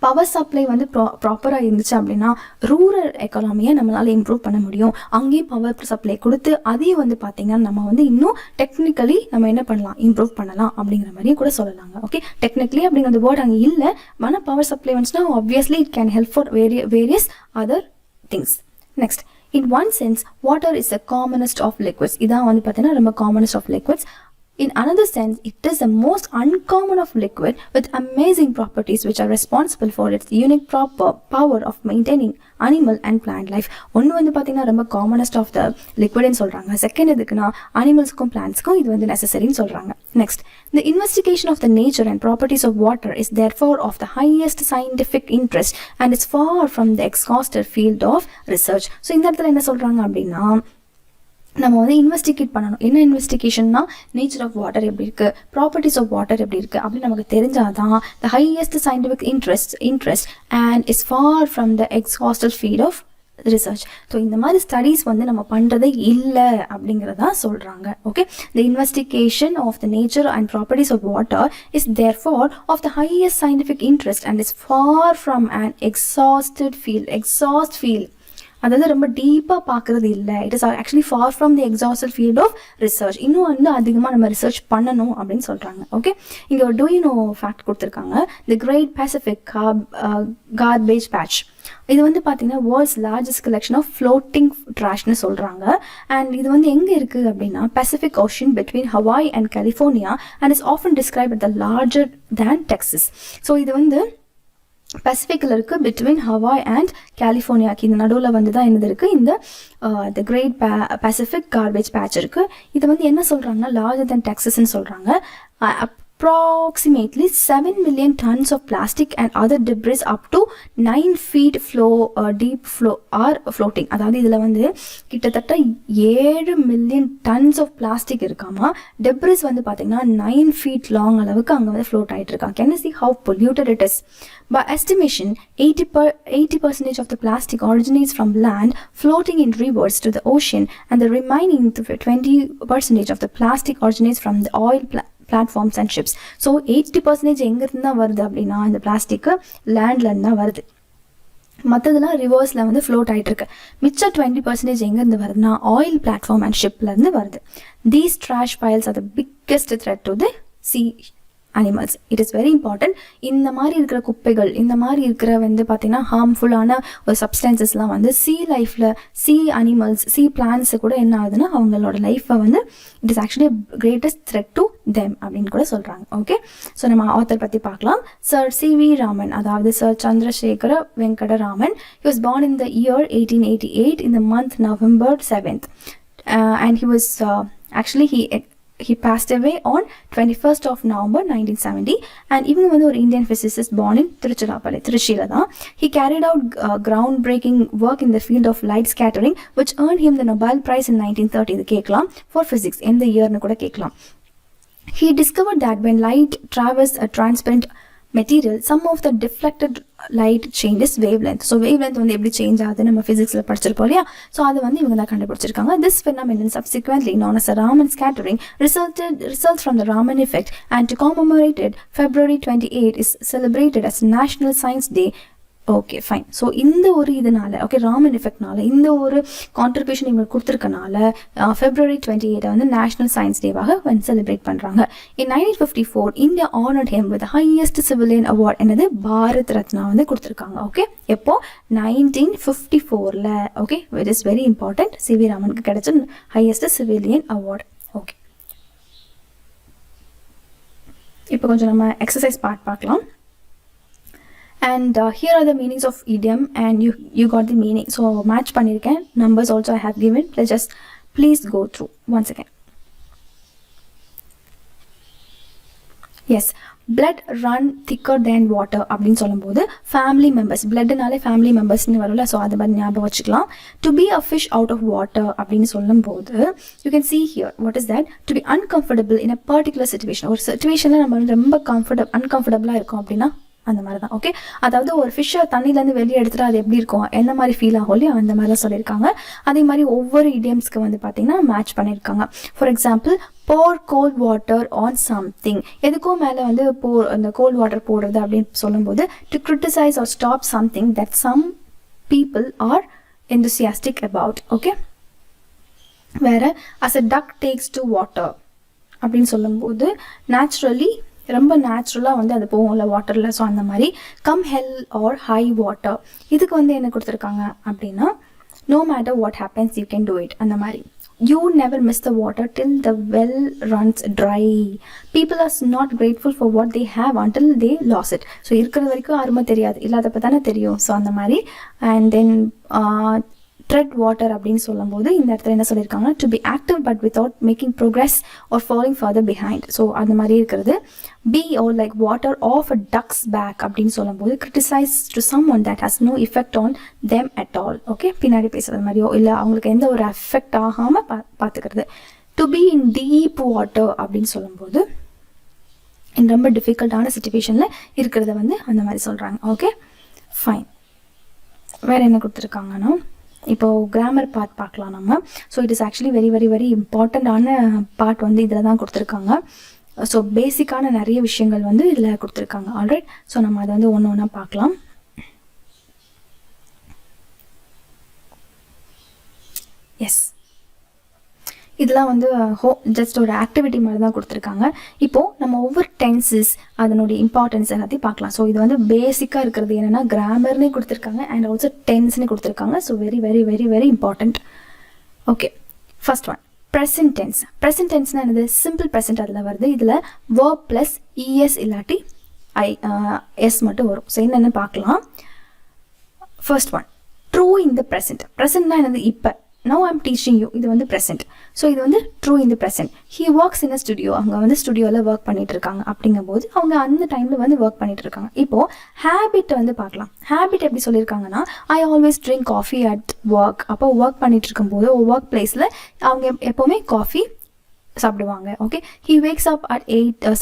power supply வந்து ப்ராப்பராக இருந்துச்சு அப்படின்னா rural எக்கானமியை நம்மளால் improve பண்ண முடியும். அங்கேயும் பவர் சப்ளை கொடுத்து அதையும் வந்து பார்த்திங்கன்னா நம்ம வந்து இன்னும் டெக்னிக்கலி நம்ம என்ன பண்ணலாம், இம்ப்ரூவ் பண்ணலாம் அப்படிங்கிற மாதிரியும் கூட சொல்லலாங்க. ஓகே, டெக்னிக்கலி அப்படிங்கிற வேர்ட் அங்கே இல்லை, ஆனால் பவர் சப்ளை வந்துச்சுன்னா obviously it can help for various other things. Next, in one sense water is the commonest of liquids. இதான் வந்து பார்த்தீங்கன்னா ரொம்ப commonest of liquids. In another sense, it is the most uncommon of liquid with amazing properties which are responsible for its unique power of maintaining animal and plant life. ஒன்று வந்து பார்த்தீங்கன்னா ரொம்ப commonest of the லிக்விட்னு சொல்கிறாங்க. Second எதுக்குன்னா அனிமல்ஸ்க்கும் பிளான்ட்ஸ்க்கும் இது வந்து நெசசரின்னு சொல்கிறாங்க. Next, the investigation of the nature and properties of water is therefore of the highest scientific interest and is far from the exhaustive field of research. So இந்த இடத்துல என்ன சொல்கிறாங்க அப்படின்னா, நம்ம வந்து இன்வெஸ்டிகேட் பண்ணணும். என்ன இன்வெஸ்டிகேஷன்னா, நேச்சர் ஆஃப் வாட்டர் எப்படி இருக்குது, ப்ராப்பர்ட்டிஸ் ஆஃப் வாட்டர் எப்படி இருக்குது அப்படின்னு நமக்கு தெரிஞ்சாதான் the highest scientific interest and is for from the exhausted field of research. So இந்த மாதிரி ஸ்டடீஸ் வந்து நம்ம பண்ணுறதே இல்லை அப்படிங்கிறதா சொல்கிறாங்க. Okay, the investigation of the nature and properties of water is therefore of the highest scientific interest and is for from an exhaust field. அதாவது ரொம்ப டீப்பாக பார்க்குறது இல்லை. It is actually for from the exhausted field of research. இன்னும் வந்து அதிகமாக நம்ம research பண்ணணும் அப்படின்னு சொல்கிறாங்க. ஓகே, இங்கே ஒரு டூயினோ ஃபேக்ட் கொடுத்துருக்காங்க. The great Pacific garbage patch, இது வந்து பார்த்தீங்கன்னா world's largest collection of floating ட்ராஷ்னு சொல்கிறாங்க. அண்ட் இது வந்து எங்கே இருக்குது அப்படின்னா Pacific Ocean between Hawaii and California and is often described the larger than Texas. So இது வந்து பசிபிக்கில் இருக்குது, பிட்வீன் ஹவாய் அண்ட் கலிஃபோர்னியாக்கு இந்த நடுவில் வந்து தான் என்னது இருக்குது, இந்த the great Pacific garbage patch இருக்குது. இது வந்து என்ன சொல்கிறாங்கன்னா லார்ஜர் தென் டெக்ஸஸ்ன்னு சொல்கிறாங்க. Approximately 7 million tons of plastic and other debris up to 9 feet deep are floating. அதாவது இதில் வந்து கிட்டத்தட்ட 7 million tons of plastic இருக்காமா. debris வந்து பார்த்தீங்கன்னா 9 feet long அளவுக்கு அங்கே வந்து float ஆகிட்டு இருக்காங்க. Can you see how polluted it is? By estimation, 80% of the plastic originates from land floating in rivers to the ocean, and the remaining 20% of the plastic originates from the oil platforms and ships. So 80% எங்கேருந்து தான் வருது அப்படின்னா இந்த plastic லேண்ட்லேருந்து தான் வருது. மற்றதெல்லாம் ரிவர்ஸில் வந்து ஃப்ளோட் ஆகிட்டு இருக்கு. மிச்சம் 20% எங்கேருந்து வருதுன்னா ஆயில் பிளாட்ஃபார்ம் அண்ட் ஷிப்லேருந்து வருது. These trash piles are the biggest threat to the sea animals. It is very important. இந்த மாதிரி இருக்கிற குப்பைகள், இந்த மாதிரி இருக்கிற வந்து பார்த்திங்கன்னா ஹார்ம்ஃபுல்லான ஒரு சப்ஸ்டன்சஸ்லாம் வந்து லைஃப்பில் அனிமல்ஸ் பிளான்ட்ஸு கூட என்ன ஆகுதுன்னா அவங்களோட லைஃப்பை வந்து it is actually greatest thread to them அப்படின்னு கூட சொல்கிறாங்க. ஓகே, ஸோ நம்ம ஆத்தர் பற்றி பார்க்கலாம். Sir C.V.Raman, அதாவது sir Chandrasekhara Venkata Raman. He was born in the year 1888 in the month November 7th. And he was actually he passed away on 21st of November 1970. And even when ஒரு Indian physicist born in திருச்சியில தான். He carried out groundbreaking work in the field of light scattering which earned him the Nobel Prize in 1930. இது கேட்கலாம். For physics எந்த இயர்னு கூட கேட்கலாம். He discovered that when light travels a transparent material, some of the deflected light changes wavelength. So wavelength வந்து எப்படி change ஆகுது நம்ம ஃபிசிக்ஸில் படிச்சிருப்போம் இல்லையா. ஸோ அதை வந்து இவங்க தான் கண்டுபிடிச்சிருக்காங்க. This phenomenon subsequently known as the Raman scattering results from the Raman effect, and to commemorate it, February 28 is celebrated as National Science Day. Okay, fine. So இந்த ஒரு இதனால ராமன் எஃபெக்ட்னால இந்த ஒரு கான்ட்ரிபியூஷன் இவங்க கொடுத்துருக்கனால February 28 வந்து நேஷனல் சயின்ஸ் டேவாக வந்து celebrate பண்ணுறாங்க. In 1954 India honored him with the highest civilian award, என்னது பாரத் ரத்னா வந்து கொடுத்துருக்காங்க. ஓகே, எப்போ 1954ல். Okay, it is very important. C.V. ராமனுக்கு கிடைச்ச ஹையஸ்ட் சிவிலியன் அவார்ட். ஓகே, இப்போ கொஞ்சம் நம்ம எக்ஸசைஸ் பார்க்கலாம். And here are the meanings of idiom, and you got the meaning. So match பண்ணிருக்கேன். Numbers also I have given. Let's just please go through once again. Yes, blood run thicker than water அப்படின்னு சொல்லும்போது family members, பிளட்னாலே family மெம்பர்ஸ்னு வரல. So அதை மாதிரி ஞாபகம் வச்சுக்கலாம். To be a fish out of water அப்படின்னு சொல்லும்போது you can see here what is that, to be uncomfortable in a particular situation. ஒரு சுச்சுவேஷனில் நம்ம ரொம்ப அன்கம்ஃபர்டபுளாக இருக்கோம் அப்படின்னா அந்த மாதிரி தான். ஓகே, அதாவது ஒரு ஃபிஷ்ஷை தண்ணியிலேருந்து வெளியே எடுத்துகிட்டு அது எப்படி இருக்கும், எந்த மாதிரி ஃபீல் ஆகும் இல்லையா, அந்த மாதிரி தான் சொல்லியிருக்காங்க. அதே மாதிரி ஒவ்வொரு இடியம்ஸ்க்கு வந்து பார்த்தீங்கன்னா மேட்ச் பண்ணியிருக்காங்க. For example, pour cold water on something, எதுக்கும் மேலே வந்து அந்த கோல்ட் வாட்டர் போடுறது அப்படின்னு சொல்லும்போது to criticize or stop something that some people are enthusiastic about. Okay, வேற as a duck takes to water அப்படின்னு சொல்லும்போது நேச்சுரலி ரொம்ப நேச்சுரலாக வந்து அது போகும்ல வாட்டரில். ஸோ அந்த மாதிரி come hell or high water, இதுக்கு வந்து என்ன கொடுத்துருக்காங்க அப்படின்னா no matter what happens you can do it. அந்த மாதிரி you never miss the water till the well runs dry. People are not grateful for what they have until they lose it. So இருக்கிறது வரைக்கும் அருமை தெரியாது, இல்லாதப்போ தானே தெரியும். So அந்த மாதிரி. அண்ட் தென் ட்ரெட் வாட்டர் அப்படின்னு சொல்லும்போது இந்த இடத்துல என்ன சொல்லியிருக்காங்க, to be active but without making progress or following further behind. So அந்த மாதிரி இருக்கிறது. Be or like water off a duck's back அப்படின்னு சொல்லும்போது criticize to some one that has no effect on them at all. Okay, பின்னாடி பேசுறது மாதிரியோ இல்லை அவங்களுக்கு எந்த ஒரு எஃபெக்ட் ஆகாமல் பார்த்துக்கிறது. To be in deep water அப்படின்னு சொல்லும்போது ரொம்ப டிஃபிகல்ட்டான சுச்சுவேஷனில் இருக்கிறத வந்து அந்த மாதிரி சொல்கிறாங்க. Okay, fine. வேறு என்ன கொடுத்துருக்காங்கன்னா இப்போது கிராமர் பார்ட் பார்க்கலாம் நம்ம. So it is actually very very very இம்பார்ட்டண்ட்டான பார்ட் வந்து இதில் தான் கொடுத்துருக்காங்க. ஸோ பேசிக்கான நிறைய விஷயங்கள் வந்து இதில் கொடுத்துருக்காங்க. ஆல்ரைட், ஸோ நம்ம அதை வந்து ஒன்று ஒன்றா பார்க்கலாம். எஸ், இதெல்லாம் வந்து ஜஸ்ட் ஒரு ஆக்டிவிட்டி மாதிரி தான் கொடுத்துருக்காங்க. இப்போது நம்ம ஒவ்வொரு டென்சஸ் அதனுடைய இம்பார்ட்டன்ஸ் எல்லாத்தையும் பார்க்கலாம். ஸோ இது வந்து பேசிக்காக இருக்கிறது என்னென்னா கிராமர்னே கொடுத்துருக்காங்க அண்ட் ஆல்சோ டென்ஸ்னே கொடுத்துருக்காங்க. So very very very very important. Okay, first one present tense. Present டென்ஸ்னால் என்னது, சிம்பிள் ப்ரெசன்ட் அதில் வருது. இதில் verb ப்ளஸ் இஎஸ் இல்லாட்டி எஸ் மட்டும் வரும். ஸோ என்னென்னு பார்க்கலாம். First one true in the present. ப்ரெசன்ட்னா என்னது, இப்போ now I'm teaching you, இது வந்து present. ஸோ இது வந்து true in the present. He works in a studio, அவங்க வந்து ஸ்டுடியோவில் ஒர்க் பண்ணிட்டு இருக்காங்க. அப்படிங்கும்போது அவங்க அந்த டைமில் வந்து ஒர்க் பண்ணிட்டு இருக்காங்க. இப்போது ஹேபிட் வந்து பார்க்கலாம். ஹேபிட் எப்படி சொல்லியிருக்காங்கன்னா, I always drink coffee at work. அப்போ ஒர்க் பண்ணிட்டு இருக்கும்போது ஒர்க் பிளேஸில் அவங்க எப்போவுமே காஃபி சாப்பிடுவாங்க. Okay, he wakes up at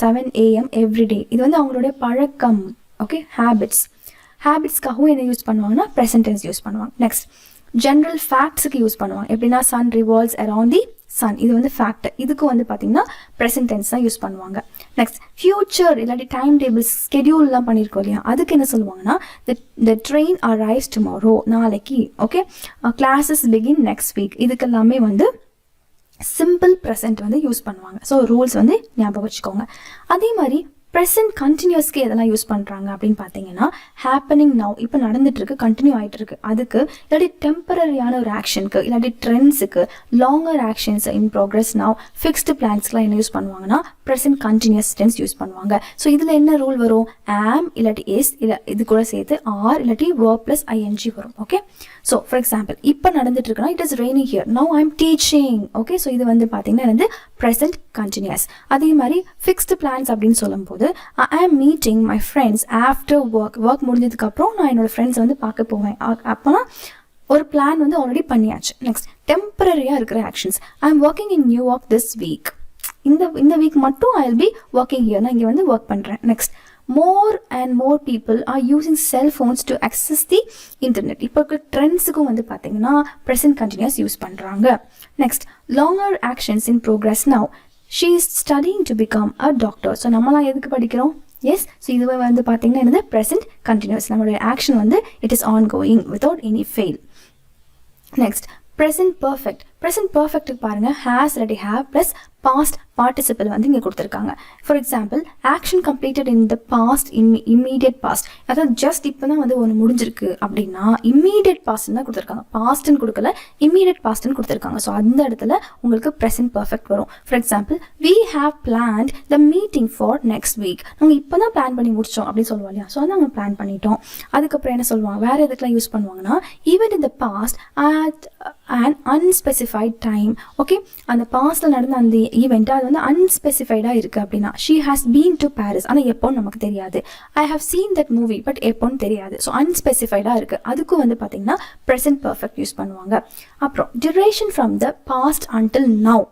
7 AM every day. இது வந்து அவங்களுடைய பழக்கம். ஓகே, ஹேபிட்ஸ்க்காகவும் என்ன யூஸ் பண்ணுவாங்கன்னா ப்ரெசென்ட் டென்ஸ் யூஸ் பண்ணுவாங்க. நெக்ஸ்ட் ஜென்ரல் ஃபேக்ட்ஸுக்கு யூஸ் பண்ணுவாங்க. எப்படின்னா sun revolves around the sun, இது வந்து ஃபேக்ட். இதுக்கு வந்து பார்த்தீங்கன்னா ப்ரெசென்ட் டென்ஸ் தான் யூஸ் பண்ணுவாங்க. நெக்ஸ்ட் ஃபியூச்சர் இல்லாட்டி டைம் டேபிள்ஸ் ஸ்கெடியூல்லாம் பண்ணியிருக்கோம் இல்லையா, அதுக்கு என்ன சொல்லுவாங்கன்னா த ட்ரெயின் அரைவ்ஸ் டுமாரோ, நாளைக்கு. Okay, classes begin next week. இதுக்கெல்லாமே வந்து சிம்பிள் ப்ரெசென்ட் வந்து யூஸ் பண்ணுவாங்க. ஸோ ரூல்ஸ் வந்து ஞாபகம் வச்சுக்கோங்க. அதே மாதிரி ப்ரெசென்ட் கண்டினியூஸ்க்கு எதெல்லாம் யூஸ் பண்ணுறாங்க அப்படின்னு பார்த்தீங்கன்னா ஹேப்பனிங் நவ், இப்போ நடந்துட்டுருக்கு, கண்டினியூ ஆகிட்டு இருக்கு. அதுக்கு இல்லாட்டி டெம்பரரியான ஒரு ஆக்ஷனுக்கு இல்லாட்டி ட்ரெண்ட்ஸுக்கு longer actions in progress now fixed பிளான்ஸ்க்குலாம் என்ன யூஸ் பண்ணுவாங்கன்னா ப்ரெசென்ட் கண்டினியூஸ் டென்ஸ் யூஸ் பண்ணுவாங்க. ஸோ இதில் என்ன ரூல் வரும், ஆம் இல்லாட்டி எஸ் இல்லை இது கூட சேர்த்து ஆர் இல்லாட்டி verb ப்ளஸ் ஐஎன்ஜி வரும். ஓகே, ஸோ ஃபார் எக்ஸாம்பிள் இப்போ நடந்துட்டு இருக்குன்னா it is raining here, now I am teaching. Okay, so இது வந்து பார்த்தீங்கன்னா வந்து ப்ரெசென்ட் கண்டினியூஸ். அதே மாதிரி ஃபிக்ஸ்டு பிளான்ஸ் அப்படின்னு சொல்லும்போது ஐ ஆம் meeting my friends after work முடிஞ்சதுக்கப்புறம் நான் என்னோட ஃப்ரெண்ட்ஸ் வந்து பார்க்க போவேன். அப்போனா ஒரு பிளான் வந்து ஆல்ரெடி பண்ணியாச்சு. நெக்ஸ்ட் டெம்பரரியாக இருக்கிற actions, I am working in New York this week. இந்த வீக் மட்டும் I will be working here, நான் இங்கே வந்து ஒர்க் பண்ணுறேன். Next more and more people are using cell phones to access the internet. இப்போ இருக்க ட்ரெண்ட்ஸுக்கும் வந்து பார்த்தீங்கன்னா ப்ரெசென்ட் கண்டினியூஸ் யூஸ் பண்ணுறாங்க. Next longer actions in progress now, she is studying to become a doctor. So நம்மளாம் எதுக்கு படிக்கிறோம், எஸ். ஸோ இதுவே வந்து பார்த்தீங்கன்னா என்னது ப்ரெசென்ட் கண்டினியூஸ், நம்மளுடைய ஆக்ஷன் வந்து it is ongoing without any fail. Next present perfect. Present பர்ஃபெக்ட்டுக்கு பாருங்கள் ஹேஸ் இல்லாட்டி ஹேவ் ப்ளஸ் பாஸ்ட் பார்ட்டிசிபிள் வந்து இங்கே கொடுத்துருக்காங்க. For example action completed in the past immediate past, அதாவது ஜஸ்ட் இப்போ தான் வந்து ஒன்று முடிஞ்சிருக்கு அப்படின்னா இம்மீடியட் பாஸ்ட்னு தான் கொடுத்துருக்காங்க, பாஸ்ட்னு கொடுக்கல, இம்மீடியட் பாஸ்ட்னு கொடுத்துருக்காங்க. ஸோ அந்த இடத்துல உங்களுக்கு ப்ரெசென்ட் பர்ஃபெக்ட் வரும். For example we have planned the meeting for next week, நாங்கள் இப்போ தான் பிளான் பண்ணி முடிச்சோம் அப்படின்னு சொல்லுவோம் இல்லையா. ஸோ அதை நாங்கள் பிளான் பண்ணிட்டோம். அதுக்கப்புறம் என்ன சொல்லுவாங்க, வேறு எதுக்கெல்லாம் யூஸ் பண்ணுவாங்கன்னா event in the past at an unspecified time. Okay, அந்த பாஸ்டில் நடந்த அந்த ஈவெண்ட் அது வந்து அன்ஸ்பெசிஃபைடாக இருக்குது அப்படின்னா she has been to Paris, ஆனால் எப்போன்னு நமக்கு தெரியாது. I have seen that movie, but எப்போன்னு தெரியாது. ஸோ அன்ஸ்பெசிஃபைடாக இருக்குது, அதுக்கும் வந்து பார்த்தீங்கன்னா ப்ரெசென்ட் பர்ஃபெக்ட் யூஸ் பண்ணுவாங்க. அப்புறம் duration from the past until now.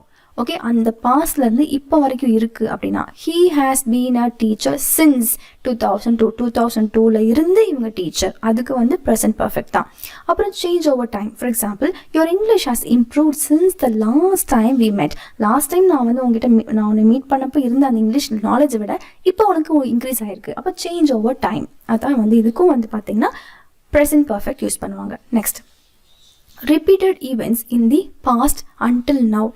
Okay, அந்த பாஸ்ட்லேருந்து இப்போ வரைக்கும் இருக்குது அப்படின்னா he has been a teacher since 2002 இருந்து இவங்க டீச்சர், அதுக்கு வந்து ப்ரெசென்ட் பர்ஃபெக்ட் தான். அப்புறம் change over time. For example your English has improved since the last time we met, last time நான் வந்து உங்ககிட்ட நான் உன்னை மீட் பண்ணப்போ இருந்த அந்த இங்கிலீஷ் நாலேஜை விட இப்போ உனக்கு இன்க்ரீஸ் ஆகிருக்கு. அப்போ சேஞ்ச் ஓவர் டைம், அதான் வந்து இதுக்கும் வந்து பார்த்தீங்கன்னா ப்ரெசென்ட் பர்ஃபெக்ட் யூஸ் பண்ணுவாங்க. Next repeated events in the past until now,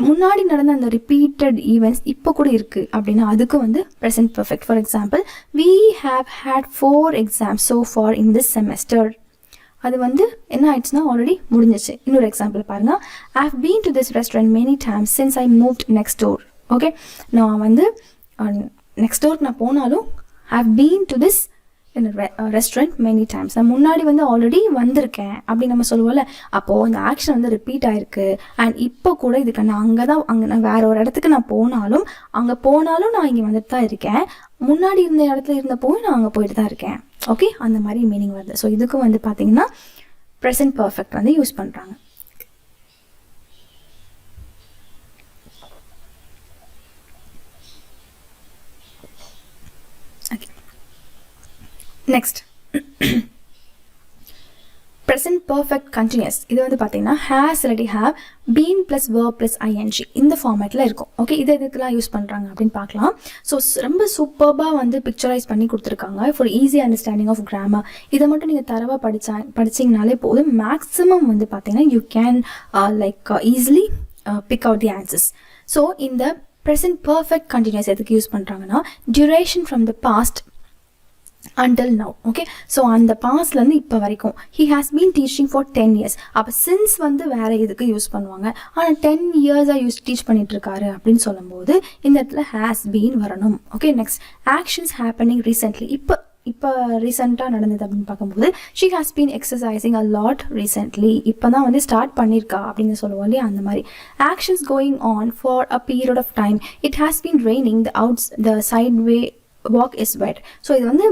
முன்னாடி நடந்த அந்த ரிப்பீட்டட் ஈவெண்ட்ஸ் இப்போ கூட இருக்குது அப்படின்னா அதுக்கு வந்து present perfect. For example we have had 4 exams so far in this semester, அது வந்து என்ன ஆயிடுச்சுன்னா ஆல்ரெடி முடிஞ்சிச்சு. இன்னொரு எக்ஸாம்பிள் பாருங்க, I have been to this restaurant many times since I moved next door. Okay, நான் வந்து நெக்ஸ்ட் டோருக்கு நான் போனாலும் I have been to this restaurant many times, நான் முன்னாடி வந்து ஆல்ரெடி வந்திருக்கேன் அப்படின்னு நம்ம சொல்லுவோம்ல. அப்போது இந்த ஆக்ஷன் வந்து ரிப்பீட் ஆகிருக்கு. அண்ட் இப்போ கூட இதுக்கு நான் அங்கே நான் வேற ஒரு இடத்துக்கு நான் போனாலும் நான் இங்கே வந்துட்டு தான் இருக்கேன், முன்னாடி இருந்த இடத்துல இருந்தப்போவும் நான் அங்கே போயிட்டு தான் இருக்கேன். ஓகே, அந்த மாதிரி மீனிங் வருது. ஸோ இதுக்கும் வந்து பார்த்தீங்கன்னா ப்ரெசென்ட் பர்ஃபெக்ட் வந்து யூஸ் பண்ணுறாங்க. நெக்ஸ்ட் ப்ரெசென்ட் பர்ஃபெக்ட் கண்டினியூஸ், இது வந்து பார்த்தீங்கன்னா ஹேஸ் இல்லாட்டி have been plus verb plus ing இந்த ஃபார்மேட்டில் இருக்கும். ஓகே, இது எதுக்கெல்லாம் யூஸ் பண்ணுறாங்க அப்படின்னு பார்க்கலாம். ஸோ ரொம்ப சூப்பர்பாக வந்து பிக்சரைஸ் பண்ணி கொடுத்துருக்காங்க for easy understanding of grammar. இதை மட்டும் நீங்கள் தரவாக படிச்சிங்கனாலே போதும். மேக்ஸிமம் வந்து பார்த்தீங்கன்னா you can like easily pick out the answers. So இந்த ப்ரெசென்ட் பர்ஃபெக்ட் கண்டினியூஸ் எதுக்கு யூஸ் பண்ணுறாங்கன்னா duration from the past until now. Okay, so அந்த பாஸ்ட்லேருந்து இப்போ வரைக்கும் he has been teaching for 10 years. அப்போ சின்ஸ் வந்து வேறு இதுக்கு யூஸ் பண்ணுவாங்க, ஆனால் 10 years டீச் பண்ணிகிட்ருக்காரு அப்படின்னு சொல்லும்போது இந்த இடத்துல has been வரணும். Okay, next actions happening recently, இப்போ ரீசெண்டாக நடந்தது அப்படின்னு பார்க்கும்போது she has been exercising a lot recently, இப்போ தான் வந்து ஸ்டார்ட் பண்ணியிருக்கா அப்படின்னு சொல்லுவோம் இல்லையா, அந்த மாதிரி. Actions going on for a period of time, it has been raining, the sideway walk is wet. So இது வந்து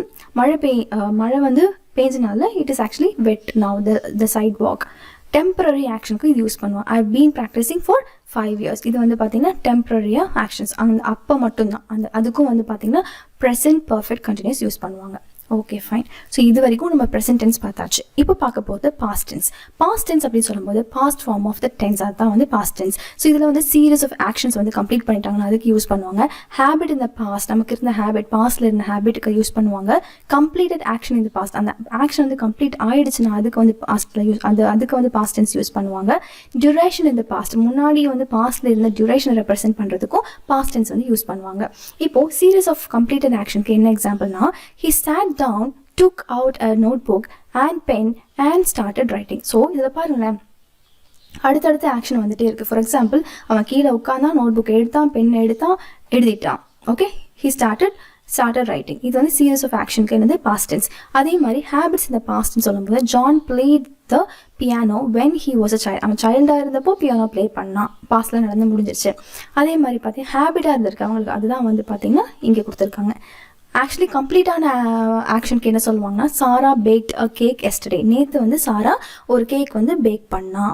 மழை வந்து பெஞ்சனால it is actually wet now the sidewalk. Temporary ஆக்ஷனுக்கு இது யூஸ் பண்ணுவோம். I have been practising for 5 years, இது வந்து பார்த்தீங்கன்னா டெம்பரரியாக ஆக்ஷன்ஸ், அந்த அப்போ மட்டும்தான். அதுக்கும் வந்து பார்த்தீங்கன்னா ப்ரெசென்ட் பர்ஃபெக்ட் கண்டினியூஸ் யூஸ் பண்ணுவாங்க. Okay, fine. ஸோ இது வரைக்கும் நம்ம ப்ரெசென்ட் டென்ஸ் பார்த்தாச்சு. இப்போ பார்க்க போகிறது பாஸ்ட் டென்ஸ். பாஸ்ட் டென்ஸ் அப்படின்னு சொல்லும்போது past form of the tense, அதுதான் வந்து பாஸ்ட் டென்ஸ். ஸோ இதில் வந்து சீரீஸ் ஆஃப் ஆக்ஷன்ஸ் வந்து கம்ப்ளீட் பண்ணிட்டாங்கன்னா அதுக்கு யூஸ் பண்ணுவாங்க. ஹேபிட் இந்த பாஸ்ட், நமக்கு இருந்த ஹேபிட், பாஸ்ட்டில் இருந்த ஹேபிட்டுக்கு யூஸ் பண்ணுவாங்க. கம்ப்ளீட்டட் ஆக்ஷன் இந்த பாஸ்ட், அந்த ஆக்ஷன் வந்து கம்ப்ளீட் ஆயிடுச்சுன்னா அதுக்கு வந்து பாஸ்ட்டில் அதுக்கு வந்து பாஸ்ட் டென்ஸ் யூஸ் பண்ணுவாங்க. டியூரேஷன் இந்த பாஸ்ட், முன்னாடி வந்து பாஸ்ட்டில் இருந்த டியூரேஷனை ரெப்ரசென்ட் பண்ணுறதுக்கும் பாஸ்ட் டென்ஸ் வந்து யூஸ் பண்ணுவாங்க. இப்போது சீரீஸ் ஆஃப் கம்ப்ளீட்டட் ஆக்ஷனுக்கு என்ன எக்ஸாம்பிள்னா he sat down, took out a notebook and pen and started writing. So இதில் பாருங்களேன், அடுத்தடுத்த ஆக்ஷன் வந்துட்டே இருக்குது. ஃபார் எக்ஸாம்பிள் அவன் கீழே உட்காந்தான், நோட் புக் எடுத்தான், பென் எடுத்தான், எழுதிட்டான். Okay, he started writing. இது வந்து சீரீஸ் ஆஃப் ஆக்ஷனுக்கு என்னது பாஸ்ட் டென்ஸ். அதே மாதிரி ஹேபிட்ஸ் இந்த பாஸ்ட்னு சொல்லும்போது John plate the piano when he was a child, அவன் சைல்டாக இருந்தப்போ பியானோ ப்ளே பண்ணான், பாஸ்டில் நடந்து முடிஞ்சிருச்சு. அதே மாதிரி பார்த்தீங்கன்னா ஹேபிட்டாக இருந்திருக்கு அவங்களுக்கு, அதுதான் வந்து பார்த்தீங்கன்னா இங்கே கொடுத்துருக்காங்க. ஆக்சுவலி கம்ப்ளீட்டான ஆக்ஷனுக்கு என்ன சொல்லுவாங்கன்னா Sarah baked a cake yesterday, நேற்று வந்து சாரா ஒரு கேக் வந்து பேக் பண்ணா.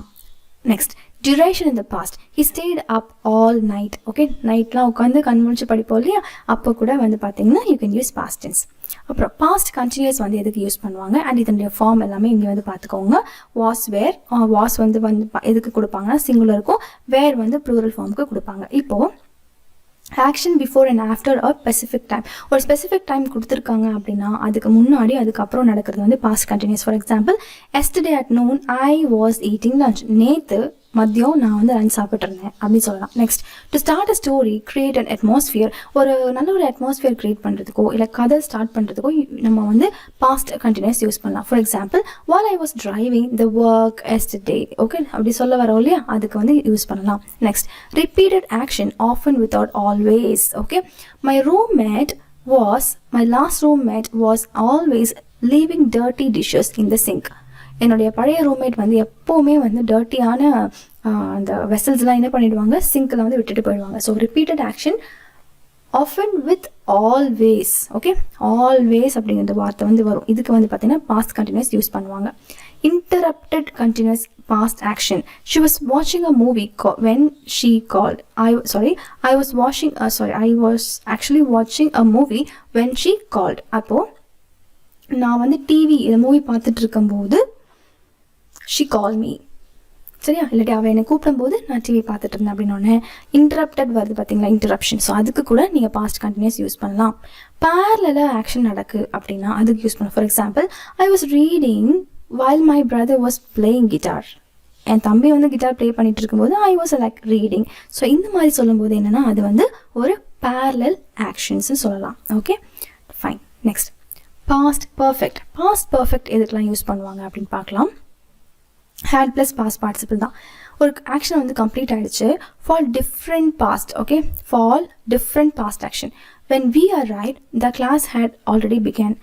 Next duration in the past, he stayed up all night. Okay, நைட்லாம் உட்காந்து கண் முழிச்சு படிப்போம் இல்லையா, அப்போ கூட வந்து பார்த்தீங்கன்னா you can use past tense. அப்புறம் பாஸ்ட் கண்டினியூஸ் வந்து எதுக்கு யூஸ் பண்ணுவாங்க அண்ட் இதனுடைய ஃபார்ம் எல்லாமே இங்கே வந்து பார்த்துக்கோங்க. வாஸ் வேர், வாஸ் வந்து எதுக்கு கொடுப்பாங்கன்னா சிங்குலருக்கும், வேர் வந்து ப்ளூரல் ஃபார்முக்கு கொடுப்பாங்க. இப்போது action before and after a specific time, ஒரு ஸ்பெசிஃபிக் டைம் கொடுத்துருக்காங்க அப்படின்னா அதுக்கு முன்னாடி அதுக்கப்புறம் நடக்கிறது வந்து past continuous. For example yesterday at noon I was eating lunch, நேற்று மதியம் நான் வந்து லஞ்ச் சாப்பிட்ருந்தேன் அப்படின்னு சொல்லலாம். Next, to start a story create an atmosphere. ஒரு நல்ல ஒரு அட்மாஸ்ஃபியர் கிரியேட் பண்ணுறதுக்கோ இல்லை கதை ஸ்டார்ட் பண்ணுறதுக்கோ நம்ம வந்து பாஸ்ட் கண்டினியூஸ் யூஸ் பண்ணலாம். For example, while I was driving the work yesterday. Okay, அப்படி சொல்ல வரோம் இல்லையா, அதுக்கு வந்து யூஸ் பண்ணலாம். Next, repeated action often without always. Okay, my last roommate was always leaving dirty dishes in the sink. என்னுடைய பழைய ரூம்மேட் வந்து எப்போவுமே வந்து டர்ட்டியான அந்த வெசல்ஸ்லாம் என்ன பண்ணிடுவாங்க, சிங்கில் வந்து விட்டுட்டு போயிடுவாங்க. So repeated action often with always. Okay, always அப்படிங்கிற வார்த்தை வந்து வரும். இதுக்கு வந்து பார்த்தீங்கன்னா பாஸ்ட் கண்டினியூஸ் யூஸ் பண்ணுவாங்க. Interrupted continuous past action. She was watching a movie when she called. I was actually watching a movie when she called. அப்போ நான் வந்து டிவி இந்த மூவி பார்த்துட்டு இருக்கும்போது she called me. சரியா, இல்லாட்டி அவள் என்னை கூப்பிடும்போது நான் டிவி பார்த்துட்டு இருந்தேன் அப்படின்னு இன்டரப்டட் வருது பார்த்தீங்களா, இன்டரப்ஷன். ஸோ அதுக்கு கூட நீங்கள் பாஸ்ட் கண்டினியூஸ் யூஸ் பண்ணலாம். பேரலா ஆக்ஷன் நடக்கு அப்படின்னா அதுக்கு யூஸ் பண்ணலாம். For example, I was reading while my brother was playing guitar. என் தம்பி வந்து கிட்டார் ப்ளே பண்ணிட்டு இருக்கும்போது I was like reading. So இந்த மாதிரி சொல்லும்போது என்னென்னா அது வந்து ஒரு parallel actions சொல்லலாம். Okay, fine. Next, past perfect. Past perfect எதுக்கெல்லாம் யூஸ் பண்ணுவாங்க அப்படின்னு பார்க்கலாம். had ப்ளஸ் பாஸ்ட் பார்ட்டிசிபிள் தான். ஒரு ஆக்ஷன் வந்து கம்ப்ளீட் ஆகிடுச்சு for different past. Okay, for different past action. when we arrived the class had already began.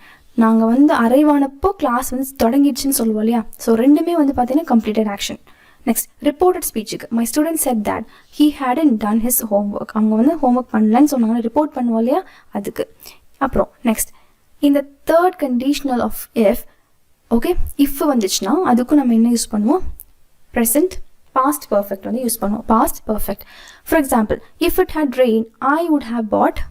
நாங்கள் வந்து அரைவானப்போ கிளாஸ் வந்து தொடங்கிடுச்சுன்னு சொல்லுவோம் இல்லையா. ஸோ ரெண்டுமே வந்து பார்த்தீங்கன்னா கம்ப்ளீட்டட் ஆக்ஷன். நெக்ஸ்ட், ரிப்போர்ட்டட் ஸ்பீச்சுக்கு my student said that he hadn't done his homework. அவங்க வந்து ஹோம்ஒர்க் பண்ணலன்னு சொன்னாங்க, ரிப்போர்ட் பண்ணுவோம் இல்லையா, அதுக்கு. அப்புறம் நெக்ஸ்ட், இந்த third conditional of if. Okay, if வந்துச்சுன்னா அதுக்கும் நம்ம என்ன யூஸ் பண்ணுவோம், ப்ரெசன்ட் பாஸ்ட் பர்ஃபெக்ட் வந்து யூஸ் பண்ணுவோம். Past perfect. For example, if it had rain I would have bought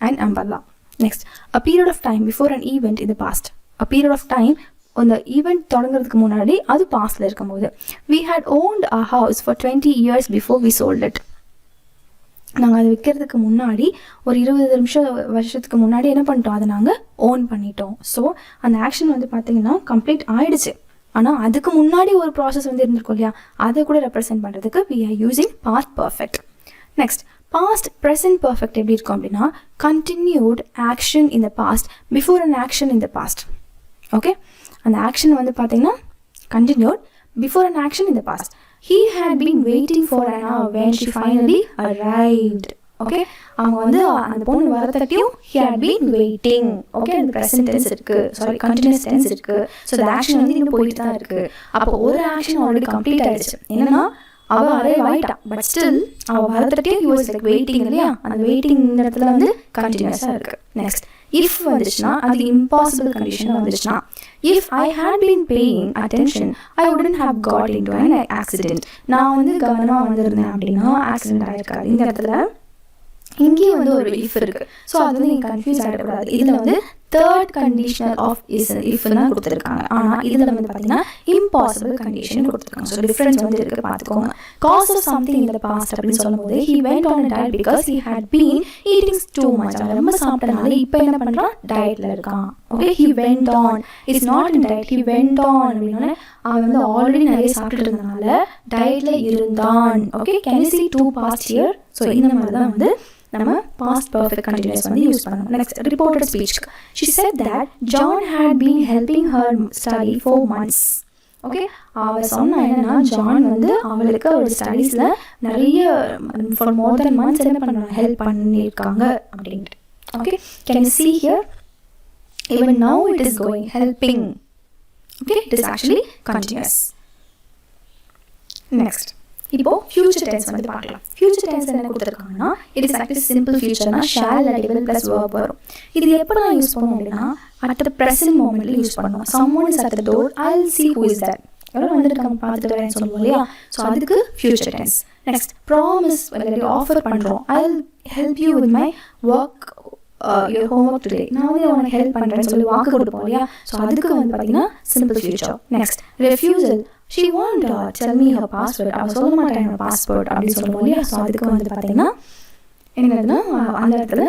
an umbrella. Next, a period of time before an event in the past. A period of time அந்த event தொடங்குறதுக்கு முன்னாடி அது பாஸ்டில் இருக்கும்போது. We had owned a house for 20 years before we sold it. நாங்கள் அதை விற்கிறதுக்கு முன்னாடி ஒரு 20 வருஷத்துக்கு முன்னாடி என்ன பண்ணிட்டோம், அதை நாங்கள் ஓன் பண்ணிட்டோம். ஸோ அந்த ஆக்ஷன் வந்து பார்த்தீங்கன்னா கம்ப்ளீட் ஆயிடுச்சு. ஆனால் அதுக்கு முன்னாடி ஒரு ப்ராசஸ் வந்து இருந்திருக்கும் இல்லையா, அதை கூட ரெப்ரசென்ட் பண்ணுறதுக்கு we are using past perfect. Next, past present perfect எப்படி இருக்கும் அப்படின்னா continued action in the past before an action in the past. Okay, அந்த ஆக்ஷன் வந்து பார்த்தீங்கன்னா continued before an action in the past. He had been waiting for an hour when she finally arrived. Okay, அவங்க வந்து அந்த பொண்ணு வரத்தட்டியும் he had been waiting. Okay, அந்த present tense இருக்கு, sorry continuous tense இருக்கு. ஸோ அந்த ஆக்ஷன் வந்து இன்னும் போயிட்டு தான் இருக்கு. அப்போ ஒரு ஆக்ஷன் ஆல்ரெடி கம்ப்ளீட் ஆயிடுச்சு. என்னன்னா அவள் அரைவ் ஆயிட்டான், பட் ஸ்டில் அவள் வரத்தட்டே he was like waiting இல்லையா, அந்த வெயிட்டிங் இடத்துல வந்து கண்டினியூஸாக இருக்கு. நெக்ஸ்ட், இஃப் வந்துச்சுன்னா அது இம்பாசிபிள் கண்டிஷன் வந்துச்சுன்னா, if I had been paying attention I wouldn't have got in to an accident. நான் வந்து கவனமாக வந்திருந்தேன் அப்படின்னா ஆக்சிடென்ட் ஆயிருக்காது. இந்த இடத்துல இங்கேயும் வந்து ஒரு இஃப் இருக்கு. ஸோ அது வந்து நீங்கள் கன்ஃபியூஸ் ஆகிடக்கூடாது. இதில் வந்து தேர்ட் கண்டிஷனல் ஆஃப் இஃப் தான் கொடுத்துருக்காங்க. ஆனால் இதில் வந்து பார்த்தீங்கன்னா இம்பாசிபிள் கண்டிஷன் கொடுத்துருக்காங்க. ஸோ டிஃப்ரென்ஸ் வந்து இருக்கு, பார்த்துக்கோங்க. Cause of something in the past அப்படின்னு சொல்லும்போது he went on a diet because he had been eating too much. அவன் ரொம்ப சாப்பிட்டனால இப்போ என்ன பண்ணுறான், டயட்டில் இருக்கான். Okay, he went on, it's not in diet, he went on அப்படின்னா அவன் வந்து ஆல்ரெடி நிறைய சாப்பிட்டுட்டு இருந்தனால டயட்டில் இருந்தான். Okay, can you see two past here? So இந்த மாதிரி தான் வந்து நம்ம past perfect continuous வந்து யூஸ் பண்ணணும். Next, reported speech. She said that John had been helping her study for months. Okay, அவள் சொன்னா என்னன்னா ஜான் வந்து அவளுக்கு ஒரு ஸ்டடீஸில் நிறைய for more than months என்ன பண்ணுறாங்க, ஹெல்ப் பண்ணியிருக்காங்க அப்படின்ட்டு. Okay, can you see here? Even now it is going, helping. Okay, it is actually continuous. Next, இப்போ ஃபியூச்சர் டென்ஸ் வந்து பார்க்கலாம். ஃபியூச்சர் டென்ஸ் என்ன கொடுத்துருக்காங்கன்னா இட் இஸ் ஆக்சுவலி சிம்பிள் ஃபியூச்சர்னா ஷால் அடிபிள் ப்ளஸ் வேர்ப் வரும். இது எப்படிலாம் யூஸ் பண்ணுவோம் அப்படின்னா அட் த ப்ரெசன்ட் மோமெண்ட்ல யூஸ் பண்ணுவோம். Someone is at the door, I'll see who is that. யாரோ வந்துருக்காங்க பார்த்துட்டு வரேன்னு சொல்லுவோம் இல்லையா. ஸோ அதுக்கு future tense. Next, promise offer பண்ணுறோம், I'll help you with my work your homework today. நான் வந்து உனக்கு ஹெல்ப் பண்ணுறேன்னு சொல்லி வாக்கு கொடுப்போம் இல்லையா. ஸோ அதுக்கு வந்து பார்த்தீங்கன்னா simple future. Next, refusal. She won't tell me her password. அவள் சொல்ல மாட்டேன் என்னோட பாஸ்வேர்ட் அப்படின்னு சொல்லுவோம் இல்லையா. ஸோ அதுக்கு வந்து பார்த்தீங்கன்னா என்னதுன்னா அந்த இடத்துல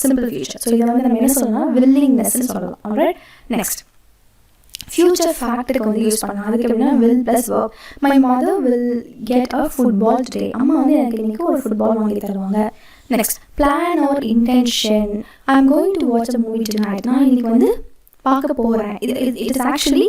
சிம்பிள் ஃபியூச்சர். ஸோ இதை வந்து நம்ம என்ன சொல்லலாம், வில்லிங்னஸ்ன்னு சொல்லலாம். ஆல்ரைட். நெக்ஸ்ட், ஃபியூச்சர் ஃபேக்ட்டுக்கு வந்து யூஸ் பண்ணலாம். அதுக்கு எப்படின்னா will plus verb. My mother will get a football today. அம்மா வந்து எனக்கு இன்றைக்கி ஒரு ஃபுட்பால் வாங்கி தருவாங்க. Next plan or intention. I am going to watch a movie tonight. நான் இன்றைக்கி வந்து பார்க்க போகிறேன். It is actually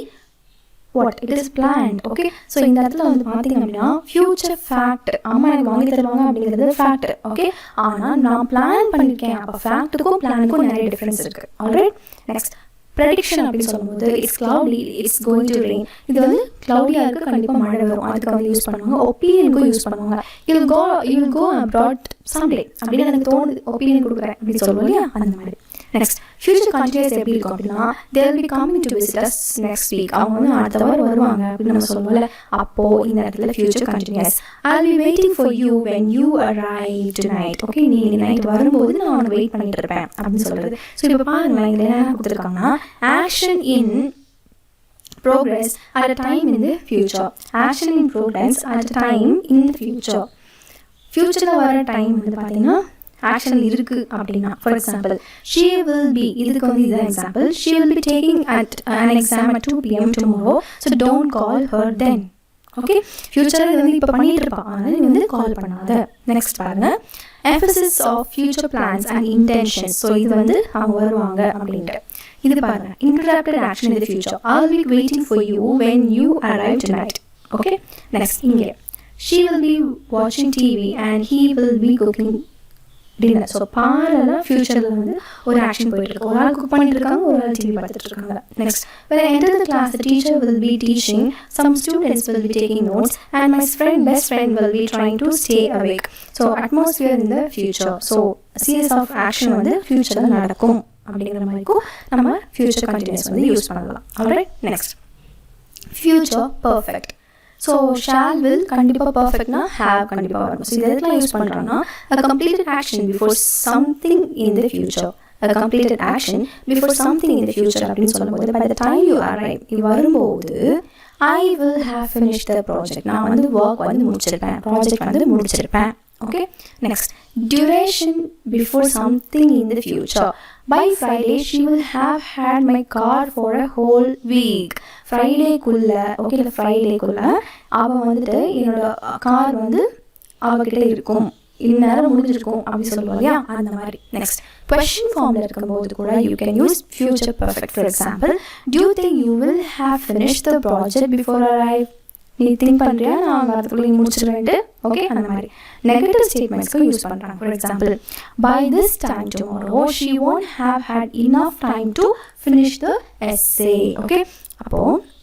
what it is planned. Okay, so இந்த இடத்துல வந்து பார்த்தீங்க அப்படின்னா ஃபியூச்சர் ஃபேக்ட், அம்மா எனக்கு வாங்கி தருவாங்க அப்படிங்கிறது ஃபேக்ட். ஓகே, ஆனால் நான் பிளான் பண்ணியிருக்கேன். அப்போ ஃபேக்ட்டுக்கும் பிளானுக்கும் நிறைய டிஃப்ரென்ஸ் இருக்குது. ஆல்ரைட். நெக்ஸ்ட் ப்ரெடிக்ஷன் அப்படின்னு சொல்லும்போது it's cloudy, it's going to rain. இது வந்து க்ளவுடியாக இருக்குது, கண்டிப்பாக மழை வரும், அதுக்கு வந்து யூஸ் பண்ணுவாங்க. ஒப்பீனியனுக்கும் யூஸ் பண்ணுவாங்க. You will go abroad someday அப்படின்னு எனக்கு தோணுது, ஒப்பீனியன் கொடுக்குறேன் அப்படின்னு சொல்லுவோம் இல்லையா, அந்த மாதிரி. நெக்ஸ்ட் ஃபியூச்சர் கண்டினியூஸ் எப்படி இருக்கும் அப்படின்னா they will be coming to visit us next week. அவங்க வந்து அடுத்த வாரம் வருவாங்க அப்படின்னு நம்ம சொல்லுவோம்ல. அப்போது இந்த இடத்துல future continuous. I'll be waiting for you when you arrive tonight. Okay, நீ நைட் வரும்போது நான் உனக்கு வெயிட் பண்ணிட்டு இருப்பேன் அப்படின்னு சொல்கிறது. ஸோ இப்போ பாருங்களேன், இதில் என்ன கொடுத்துருக்காங்கன்னா action in progress at a time in the future. Action in progress at a time in the future. ஃபியூச்சரில் வர டைம் வந்து பார்த்தீங்கன்னா ஆக்ஷன் இருக்குது அப்படின்னா, for example she will be, இதுக்கு வந்து இதுதான் example. She will be taking at an exam at 2 PM tomorrow, so don't call her then. Okay, ஃபியூச்சரில் இது வந்து இப்போ பண்ணிட்டு இருப்பான், அதனால் நீ வந்து கால் பண்ணாத. நெக்ஸ்ட் பாருங்க, emphasis of future plans and intentions. So இது வந்து அவங்க வருவாங்க அப்படின்ட்டு. இது பாருங்க, interrupted action in the future. I'll be waiting for you when you arrive tonight. Okay, next இங்கே she will be watching TV and he will be cooking dinner. So பாரலாம் ஃபியூச்சரில் வந்து ஒரு ஆக்ஷன் போயிட்டு இருக்கு. ஒரு ஆள் குக் பண்ணிட்டு இருக்காங்க, ஒரு ஆள் டிவி பார்த்துட்டு இருக்காங்க. Next when I enter the class, the teacher will be teaching, some students will be taking notes, and my best friend will be trying to stay awake. So atmosphere in the future. So series of action வந்து ஃபியூச்சரில் நடக்கும் அப்படிங்கிற மாதிரிக்கும் நம்ம future continuous வந்து use பண்ணலாம். Alright. Next future perfect. So shall will கண்டிப்பாக பர்ஃபெக்ட்னா ஹேவ் கண்டிப்பாக வரும். ஸோ இது எதுக்கெல்லாம் யூஸ் பண்ணுறாங்கன்னா a completed action before something in the future. A completed action before something in the future அப்படின்னு சொல்லும்போது by the time you arrive, இது வரும்போது I will have finished the project. நான் வந்து ஒர்க் வந்து முடிச்சிருப்பேன், ப்ராஜெக்ட் வந்து முடிச்சிருப்பேன். Okay, next duration before something in the future. By Friday she will have had my car for a whole week. ஃப்ரைடேக்குள்ள, okay, இல்லை ஃப்ரைடேக்குள்ள அவள் வந்துட்டு என்னோட கார் வந்து அவகிட்ட இருக்கும், இந்நேரம் முடிஞ்சிருக்கும் அப்படின்னு சொல்லுவோம் இல்லையா, அந்த மாதிரி. நெக்ஸ்ட் கொஸ்டின் ஃபார்மில் இருக்கும்போது கூட you can use future perfect. For example, do you think you will have finished the project before I arrive? நீ திங்க் பண்ணுறியா நான் அதுக்குள்ளே முடிச்சிருவேன்ட்டு. ஓகே, அந்த மாதிரி நெகட்டிவ் ஸ்டேட்மெண்ட்ஸ்க்கு யூஸ் பண்ணுறாங்க. For example, by this time tomorrow she won't have had enough time to finish the essay. Okay, அப்போது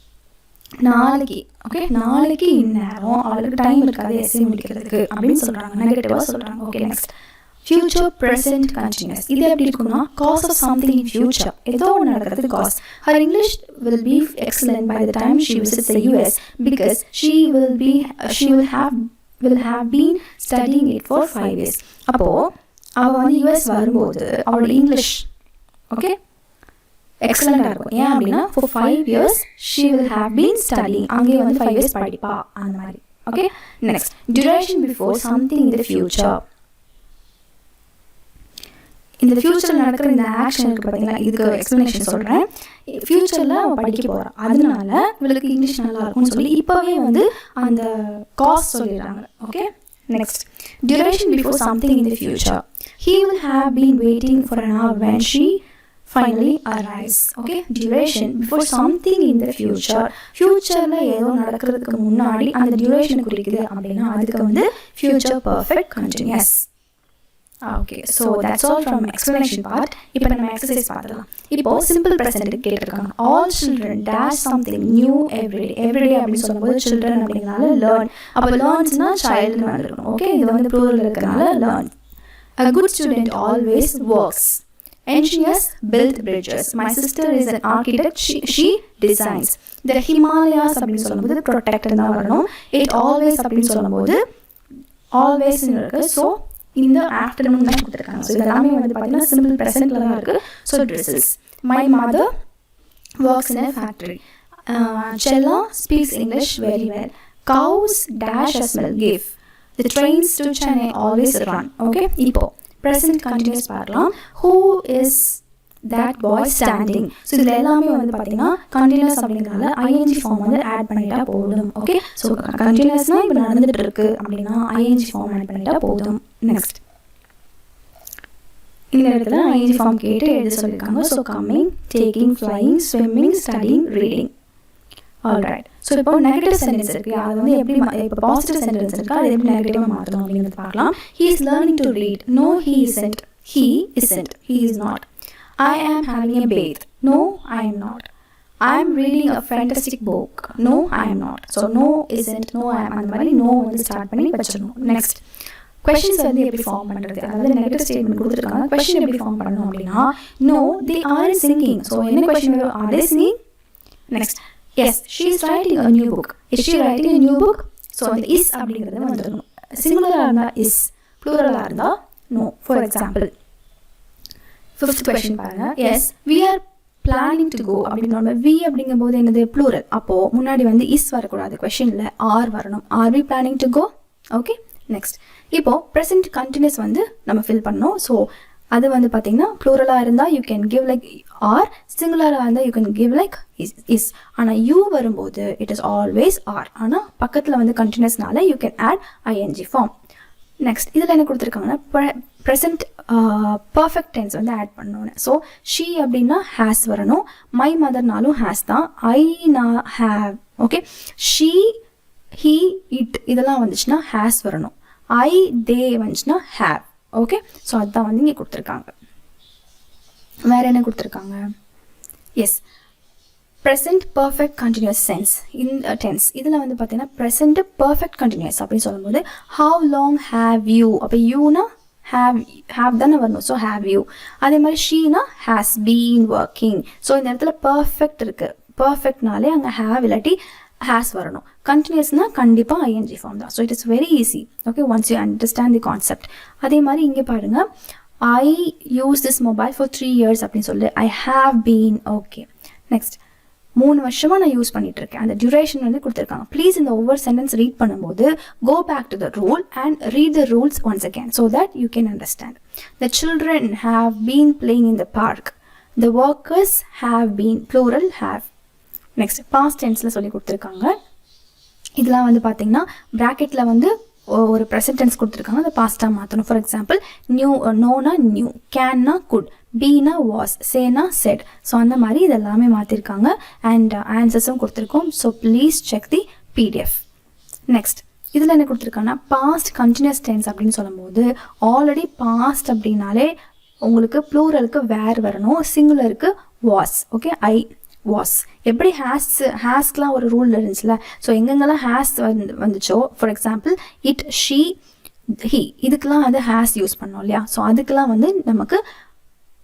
நாளைக்கு, okay, நாளைக்கு இந்நேரம் அவளுக்கு டைம் இருக்காது எஸ்ஸே முடிக்கிறதுக்கு அப்படின்னு சொல்கிறாங்க, நெகட்டிவாக சொல்கிறாங்க. Okay, next future present continuous. இது எப்படி இருக்குன்னா cause of something in future, ஏதோ ஒன்று நடக்கிறது cause. Her English will be excellent by the time she visits the US because she will have been studying it for 5 years. அப்போது அவள் வந்து US வரும்போது அவளோட இங்கிலீஷ், ஓகே, எக்ஸலண்டாக இருக்கும். ஏன் அப்படின்னா for 5 years she will have been studying. அங்கே வந்து 5 years படிப்பா, அந்த மாதிரி. Okay, next duration before something in the future. இந்த ஃபியூச்சரில் நடக்கிற இந்த ஆக்ஷன் இருக்குது பார்த்தீங்களா, இதுக்கு எக்ஸ்ப்ளனேஷன் சொல்கிறேன். ஃபியூச்சரில் அவள் படிக்க போகிறான், அதனால இவளுக்கு இங்கிலீஷ் நல்லா இருக்கும்னு சொல்லி இப்போவே வந்து அந்த காஸ் சொல்லிடுறாங்க. Okay, next duration before something in the future. He will have been waiting for an hour when she finally arrives. Okay, duration before something in the future. ஃபியூச்சரில் ஏதோ நடக்கிறதுக்கு முன்னாடி அந்த டியூரேஷன் குறிக்குது அப்படின்னா அதுக்கு வந்து future perfect continuous. Okay, so that's all from explanation part. இப்போ நம்ம எக்ஸசைஸ் பார்த்துக்கலாம். இப்போ சிம்பிள் ப்ரெசென்ட் கேட்டிருக்காங்க. All children dash something new everyday அப்படின்னு சொல்லும்போது சில்ட்ரன் அப்படிங்கிறனால லேர்ன். அப்போ லேர்ன்ஸ்னா சைல்டுன்னு வந்துருக்கணும். ஓகே, இது வந்து ப்ளூரல் இருக்கிறனால learn. A good student always works. Engineers build bridges. My sister is an architect. She designs. The Himalayas அப்படின்னு சொல்லும்போது protect தான் வரணும். It always அப்படின்னு சொல்லும்போது always இருக்கு. ஸோ இந்த ஆஃப்டர்நூன் தான் கொடுத்துருக்காங்க. ஸோ இதெல்லாமே வந்து பார்த்தீங்கன்னா சிம்பிள் ப்ரெசென்ட்டில் தான் இருக்குது. So dresses. My mother works in a factory. Chella speaks English very well. Cows dash as well give. The trains to Chennai always run. Okay, இப்போ present continuous பார்க்கலாம். Who is that boy standing. So இதில் எல்லாமே வந்து பார்த்தீங்கன்னா continuous அப்படிங்கிறனால ING form வந்து add பண்ணிட்டா போதும். ஓகே, ஸோ கண்டினியூஸ்னால் இப்போ நடந்துட்டு இருக்கு அப்படின்னா ஐஎன்ஜி ஃபார்ம் ஆட் பண்ணிட்டா போதும். நெக்ஸ்ட் இந்த இடத்துல ஐஎன்ஜி ஃபார்ம் கேட்டு எழுத சொல்லியிருக்காங்க. So coming, taking, flying, swimming, studying, reading. Alright. So இப்போ நெகட்டிவ் சென்டென்ஸ் இருக்குது, அது வந்து எப்படி இப்போ பாசிட்டிவ் சென்டென்ஸ் இருக்குது, அது எப்படி நெகட்டிவாக மாற்றணும் அப்படிங்கிறது பார்க்கலாம். He is learning to read. No he isn't. He isn't. He is not. I am having a bathe. No, I am not. I am reading a fantastic book. No, I am not. So no isn't, no I am. அந்த மாதிரி no வந்து start பண்ணி வச்சிடணும். Next questions வந்து எப்படி form பண்ணுறது, அதாவது negative statement கொடுத்துருக்காங்க. question எப்படி ஃபார்ம் பண்ணணும் அப்படின்னா no they aren't singing. So என்ன question வரும், are they singing? Next yes she is writing a new book. is she writing a new book? So அந்த is அப்படிங்கிறது வந்துடணும். சிங்குலராக இருந்தால் is, ப்ளூரலாக இருந்தால் no. For example fifth question பாருங்க. Yes we are planning to go அப்படின்னு we அப்படிங்கும் போது என்னது ப்ளூரல், அப்போ முன்னாடி வந்து இஸ் வரக்கூடாது, கொஸ்டின்ல ஆர் வரணும். Are we planning to go? Okay. Next இப்போ ப்ரெசென்ட் கண்டினியூஸ் வந்து நம்ம ஃபில் பண்ணோம். ஸோ அது வந்து பார்த்தீங்கன்னா ப்ளூரலாக இருந்தால் you can give like are, சிங்குலராக இருந்தால் you can give like is. ஆனால் யூ வரும்போது இட் இஸ் ஆல்வேஸ் ஆர். ஆனால் பக்கத்தில் வந்து கண்டினியூஸ்னால you can add ING form. Next இதில் என்ன கொடுத்துருக்காங்கன்னா ப்ரெசென்ட் பர்ஃபெக்ட் டென்ஸ் வந்து ஆட் பண்ணணும். ஸோ ஷீ அப்படின்னா ஹேஸ் வரணும். மை மதர்னாலும் ஹேஸ் தான். ஐ நான் have. Okay, she, he, it இதெல்லாம் வந்துச்சுன்னா ஹேஸ் வரணும். ஐ, தே வந்துச்சுன்னா ஹேவ். ஓகே, ஸோ அதுதான் வந்து இங்கே கொடுத்துருக்காங்க. வேற என்ன கொடுத்துருக்காங்க? Yes present perfect continuous tense. இதில் வந்து பார்த்தீங்கன்னா ப்ரெசென்ட் பர்ஃபெக்ட் கண்டினியூஸ் அப்படின்னு சொல்லும்போது ஹவ் லாங் ஹேவ் யூ, அப்போ யூனா ஹேவ் தானே வரணும். So have you. அதே மாதிரி Sheena has been working. So இந்த இடத்துல பர்ஃபெக்ட் இருக்கு, பர்ஃபெக்ட்னாலே அங்கே ஹேவ் இல்லாட்டி ஹேஸ் வரணும். கண்டினியூஸ்னா கண்டிப்பாக ஐஎன்ஜி ஃபார்ம் தான். So it is very easy. Okay, once you understand the concept. அதே மாதிரி இங்கே பாருங்க, I use this mobile for 3 years அப்படின்னு சொல்லி I have been. Okay, next 3 வருஷமாக நான் யூஸ் பண்ணிட்டு இருக்கேன். அந்த டியூரேஷன் வந்து கொடுத்துருக்காங்க. ப்ளீஸ் இந்த ஒவ்வொரு சென்டென்ஸ் ரீட் பண்ணும்போது go back to the rule and read the rules once again so that you can understand. The children have been playing in the park. The workers have been, plural have. Next past டென்ஸில் சொல்லி கொடுத்துருக்காங்க. இதெல்லாம் வந்து பார்த்தீங்கன்னா ப்ராக்கெட்டில் வந்து ஒரு present tense கொடுத்துருக்காங்க, அதை பாஸ்ட்டாக மாற்றணும். ஃபார் எக்ஸாம்பிள் நியூ, நோனா நியூ, கேன்னா குட், பீனா வாஸ், சேனா செட். ஸோ அந்த மாதிரி இதெல்லாமே மாற்றிருக்காங்க அண்ட் ஆன்சர்ஸும் கொடுத்துருக்கோம். So please check the PDF. Next இதில் என்ன கொடுத்துருக்காங்கன்னா பாஸ்ட் கண்டினியூஸ் டென்ஸ் அப்படின்னு சொல்லும்போது ஆல்ரெடி பாஸ்ட் அப்படின்னாலே உங்களுக்கு ப்ளூரலுக்கு வேர் வரணும், சிங்குலருக்கு வாஸ். Okay, I was. எப்படி ஹேஸ்க்கெலாம் ஒரு ரூல் இருந்துச்சுல, ஸோ எங்கெங்கெல்லாம் ஹேஸ் வந்துச்சோ, for example it, she, he, இதுக்கெல்லாம் வந்து ஹேஸ் யூஸ் பண்ணோம் இல்லையா. ஸோ அதுக்கெல்லாம் வந்து நமக்கு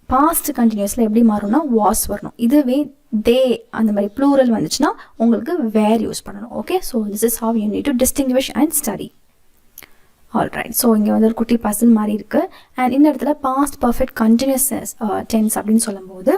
பாஸ்ட் கண்டினியூஸில் எப்படி மாறும்னா வாஸ் வரணும். இதுவே தே அந்த மாதிரி ப்ளூரல் வந்துச்சுன்னா உங்களுக்கு வேர் யூஸ் பண்ணணும். Okay, so this is how you need to distinguish and study. Alright, so இங்கே வந்து ஒரு குட்டி பசில் மாதிரி இருக்குது. அண்ட் இந்த இடத்துல பாஸ்ட் பர்ஃபெக்ட் கண்டினியூஸ் டென்ஸ் அப்படின்னு சொல்லும்போது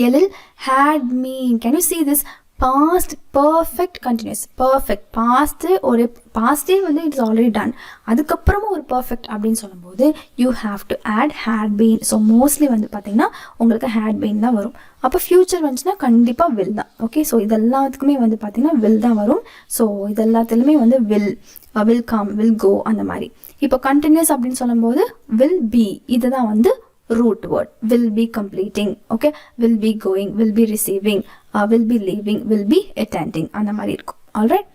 எழில் had been. Can you see this? Past perfect continuous. Perfect past ஒரு பாஸ்டே வந்து இட்ஸ் ஆல்ரெடி டன், அதுக்கப்புறமா ஒரு பர்ஃபெக்ட் அப்படின்னு சொல்லும்போது you have to add had been. So mostly வந்து பார்த்தீங்கன்னா உங்களுக்கு had been தான் வரும். அப்போ ஃபியூச்சர் வந்துச்சுன்னா கண்டிப்பாக வில் தான். ஓகே, ஸோ இதெல்லாத்துக்குமே வந்து பார்த்தீங்கன்னா வில் தான் வரும். ஸோ இதெல்லாத்துலையுமே வந்து வில் கம், வில் கோ அந்த மாதிரி. இப்போ கண்டினியூஸ் அப்படின்னு சொல்லும்போது வில் பி, இதுதான் வந்து root word. Will be completing. Okay, will be going, will be receiving, will be leaving, will be attending அந்த மாதிரி இருக்கும். Alright,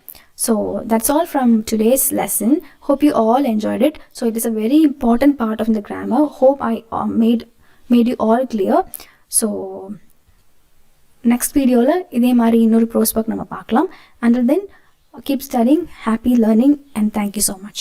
so that's all from today's lesson. Hope you all enjoyed it. So it is a very important part of the grammar. Hope I made you all clear. So next videoல இதே மாதிரி இன்னொரு prose book நம்ம பார்க்கலாம். Until then, keep studying, happy learning and thank you so much.